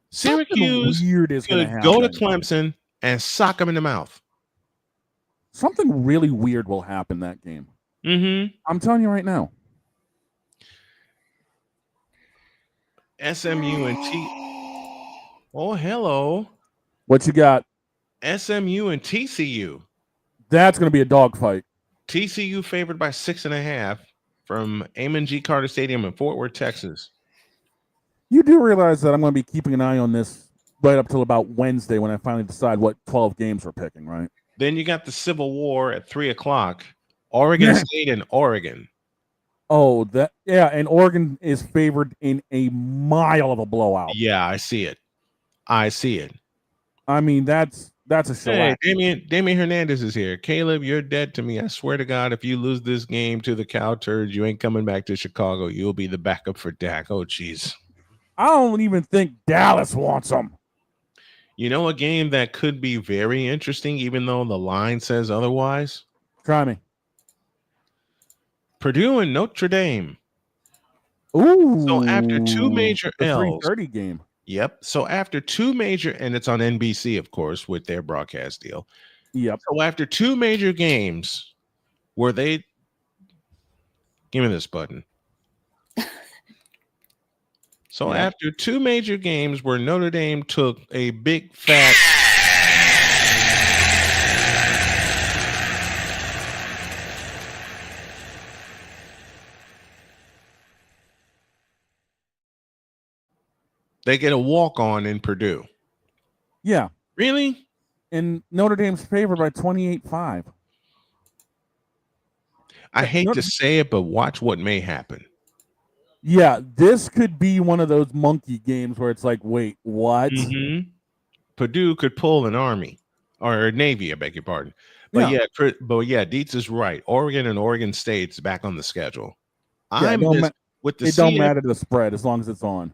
Syracuse weird is going to could happen. go to Clemson and sock them in the mouth. Something really weird will happen that game. Mm-hmm. I'm telling you right now. SMU and Oh, hello. What you got? SMU and TCU. That's going to be a dogfight. TCU favored by 6.5 from Amon G. Carter Stadium in Fort Worth, Texas. You do realize that I'm going to be keeping an eye on this right up till about Wednesday when I finally decide what 12 games we're picking, right? Then you got the Civil War at 3:00. Oregon State and Oregon. Oh, and Oregon is favored in a mile of a blowout. Yeah, I see it. I mean, that's a show. Hey, Damian Hernandez is here. Caleb, you're dead to me. I swear to God, if you lose this game to the Cow Turds, you ain't coming back to Chicago. You'll be the backup for Dak. Oh, jeez. I don't even think Dallas wants them. You know a game that could be very interesting, even though the line says otherwise? Try me. Purdue and Notre Dame. Ooh. So after two major L's. 3:30 game. Yep. So after two major, and it's on NBC, of course, with their broadcast deal. Yep. So after two major games, were they? Give me this button. So after two major games where Notre Dame took a big fat they get a walk-on in Purdue. Yeah. Really? And Notre Dame's favored by 28-5. I hate to say it, but watch what may happen. Yeah, this could be one of those monkey games where it's like, wait, what? Mm-hmm. Purdue could pull an Army or Navy, I beg your pardon. But Dietz is right. Oregon and Oregon State's back on the schedule. It don't matter the spread as long as it's on.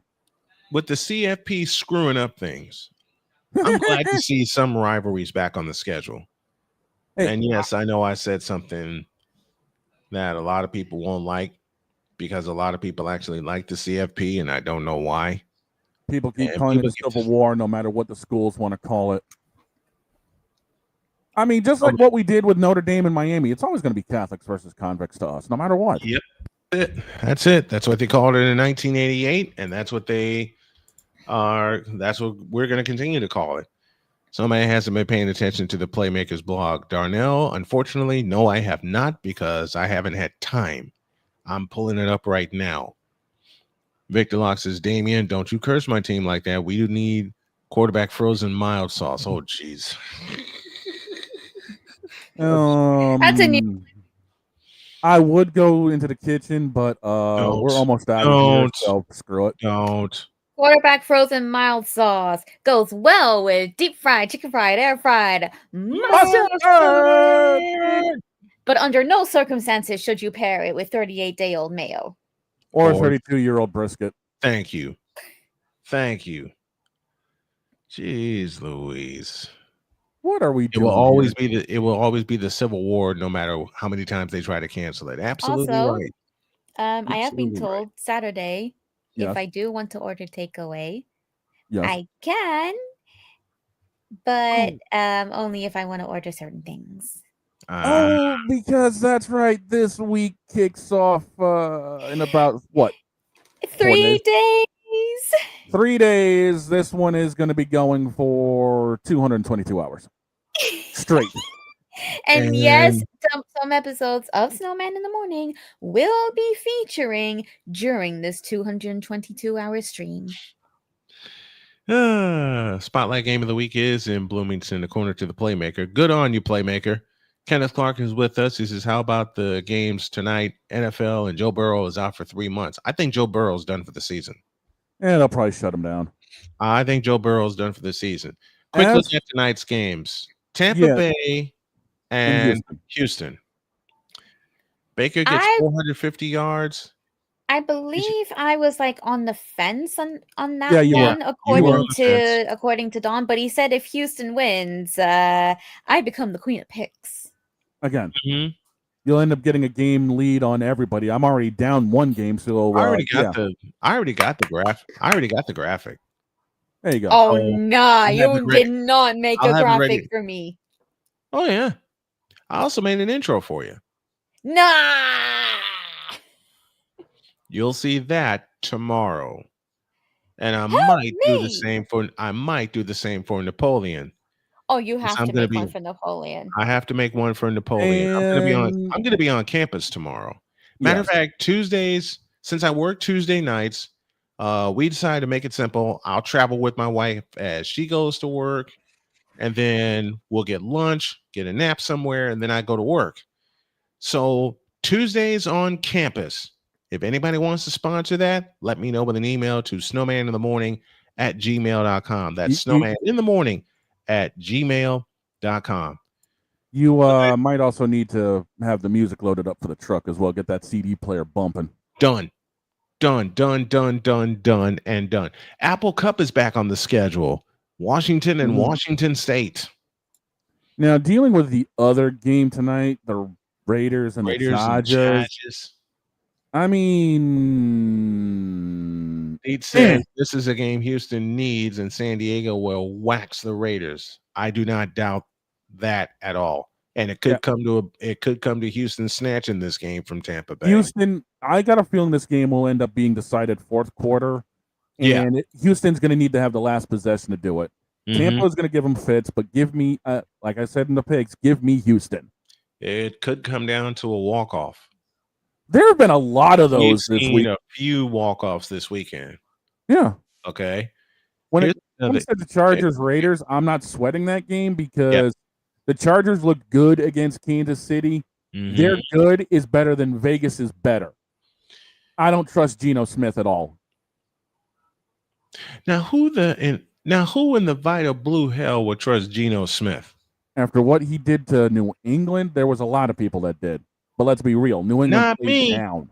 With the CFP screwing up things, I'm glad to see some rivalries back on the schedule. Hey, and yes, I know I said something that a lot of people won't like because a lot of people actually like the CFP, and I don't know why. People keep calling it a civil war no matter what the schools want to call it. I mean, just like what we did with Notre Dame and Miami, it's always going to be Catholics versus convicts to us, no matter what. Yep. That's it. That's what they called it in 1988, and that's what they are. That's what we're going to continue to call it. Somebody hasn't been paying attention to the Playmakers blog. Darnell, unfortunately, no, I have not because I haven't had time. I'm pulling it up right now. Victor Locke says, Damian, don't you curse my team like that. We do need quarterback frozen mild sauce. Oh, jeez. That's a new. I would go into the kitchen, but we're almost out of here, so screw it. Don't. Quarterback frozen mild sauce goes well with deep fried, chicken fried, air fried mustard. But under no circumstances should you pair it with 38-day-old mayo. Or a 32-year-old brisket. Thank you. Jeez Louise. What are we doing? It will always be the Civil War, no matter how many times they try to cancel it. Absolutely Also, right. I have been told Saturday Yes. if I do want to order takeaway, Yes. I can, but only if I want to order certain things. Because that's right. This week kicks off in about what? 3 days. 3 days. This one is going to be going for 222 hours straight. And yes, some episodes of Snowman in the Morning will be featuring during this 222-hour stream. Spotlight game of the week is in Bloomington, the corner to the Playmaker. Good on you, Playmaker. Kenneth Clark is with us. He says, how about the games tonight? NFL and Joe Burrow is out for 3 months. I think Joe Burrow's done for the season. Yeah, they'll probably shut him down. I think Joe Burrow's done for the season. Quick look at tonight's games. Tampa Bay and Houston. Baker gets 450 yards. I believe I was like on the fence on that Yeah, you were. one, You were on the fence. according to Don. But he said if Houston wins, I become the queen of picks. Again, you'll end up getting a game lead on everybody. I'm already down one game, so I already got yeah. I already got the graph. I already got the graphic. There you go. Oh nah, I'll have it you ready. did not make I'll a have it ready. graphic for me. Oh yeah. I also made an intro for you. Nah. You'll see that tomorrow. And I might do the same for Napoleon. Oh, you Since have to make one for Napoleon. I have to make one for Napoleon. I'm gonna be on campus tomorrow. Matter of fact, Tuesdays, since I work Tuesday nights, we decided to make it simple. I'll travel with my wife as she goes to work, and then we'll get lunch, get a nap somewhere, and then I go to work. So Tuesdays on campus. If anybody wants to sponsor that, let me know with an email to snowmaninthemorning@gmail.com. That's snowmaninthemorning@gmail.com. You might also need to have the music loaded up for the truck as well. Get that CD player bumping. Done. And done. Apple Cup is back on the schedule. Washington and Washington State. Now, dealing with the other game tonight, the Raiders and the Chargers. I mean, Pete said this is a game Houston needs, and San Diego will wax the Raiders. I do not doubt that at all. And it could come to Houston snatching this game from Tampa Bay. Houston, I got a feeling this game will end up being decided fourth quarter. And Houston's going to need to have the last possession to do it. Tampa's going to give them fits, but give me, like I said in the picks, give me Houston. It could come down to a walk-off. There have been a lot of those this week. A few walk-offs this weekend. Yeah. Okay. When it comes to the Chargers Raiders, I'm not sweating that game because the Chargers look good against Kansas City. Their good is better than Vegas is better. I don't trust Geno Smith at all. Now who in the vital blue hell would trust Geno Smith? After what he did to New England, there was a lot of people that did. But let's be real. New England Not me. Down.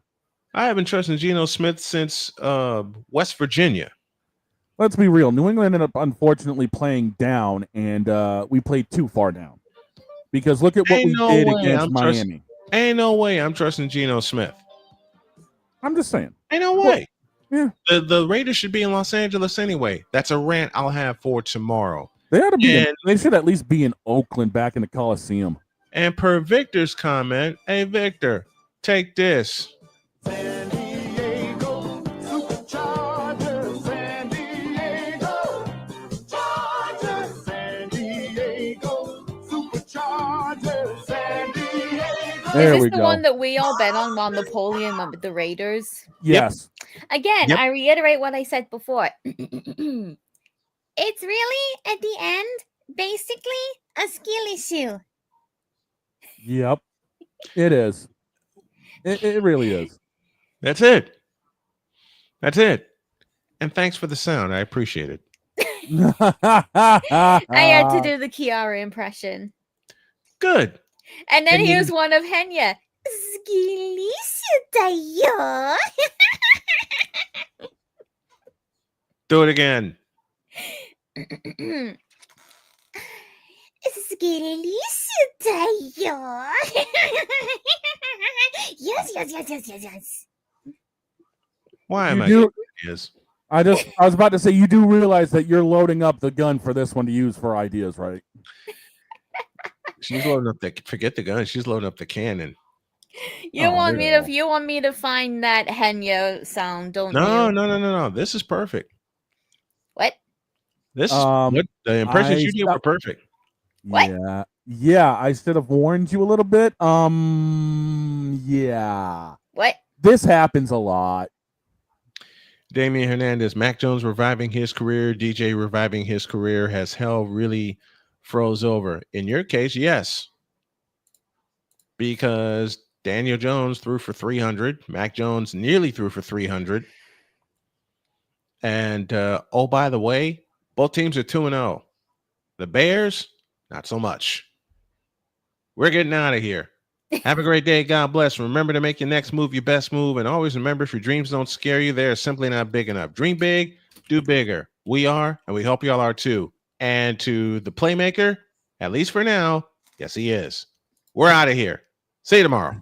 I haven't trusted Geno Smith since West Virginia. Let's be real. New England ended up unfortunately playing down, and we played too far down. Because look at what we did against Miami. Ain't no way I'm trusting Geno Smith. I'm just saying. Ain't no way. Yeah. The Raiders should be in Los Angeles anyway. That's a rant I'll have for tomorrow. They ought to be. They should at least be in Oakland, back in the Coliseum. And per Victor's comment, hey Victor, take this. San Diego, Superchargers, San Diego, Chargers, San Diego, Superchargers, San Diego. There Is we this the go. one that we all bet on Napoleon with the Raiders? Yes. Again, I reiterate what I said before. It's really, at the end, basically a skill issue. Yep. It is. It really is. That's it. And thanks for the sound. I appreciate it. I had to do the Kiara impression. Good. And then here's one of Henya. Skilisiutayo. Do it again. Skilisiutayo. Yes. Why am I You getting do- ideas? I was about to say, you do realize that you're loading up the gun for this one to use for ideas, right? She's loading up forget the gun. She's loading up the cannon. You want me to find that Henya sound, don't you? No. This is perfect. What? This the impressions you did were perfect. What? Yeah, I should have warned you a little bit. Yeah. What? This happens a lot. Damian Hernandez, Mac Jones reviving his career, DJ reviving his career. Has hell really froze over? In your case, yes. Because Daniel Jones threw for 300. Mac Jones nearly threw for 300. And, oh, by the way, both teams are 2-0. The Bears, not so much. We're getting out of here. Have a great day. God bless. Remember to make your next move your best move. And always remember, if your dreams don't scare you, they're simply not big enough. Dream big, do bigger. We are, and we hope y'all are too. And to the playmaker, at least for now, yes, he is. We're out of here. See you tomorrow.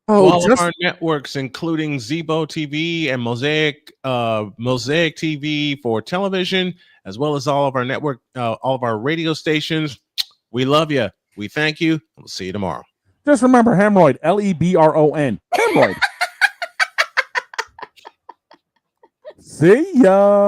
All of our networks, including Zebo TV and Mosaic TV for television, as well as all of our network, all of our radio stations. We love you. We thank you. We'll see you tomorrow. Just remember hemorrhoid, Lebron. Hemorrhoid. See ya.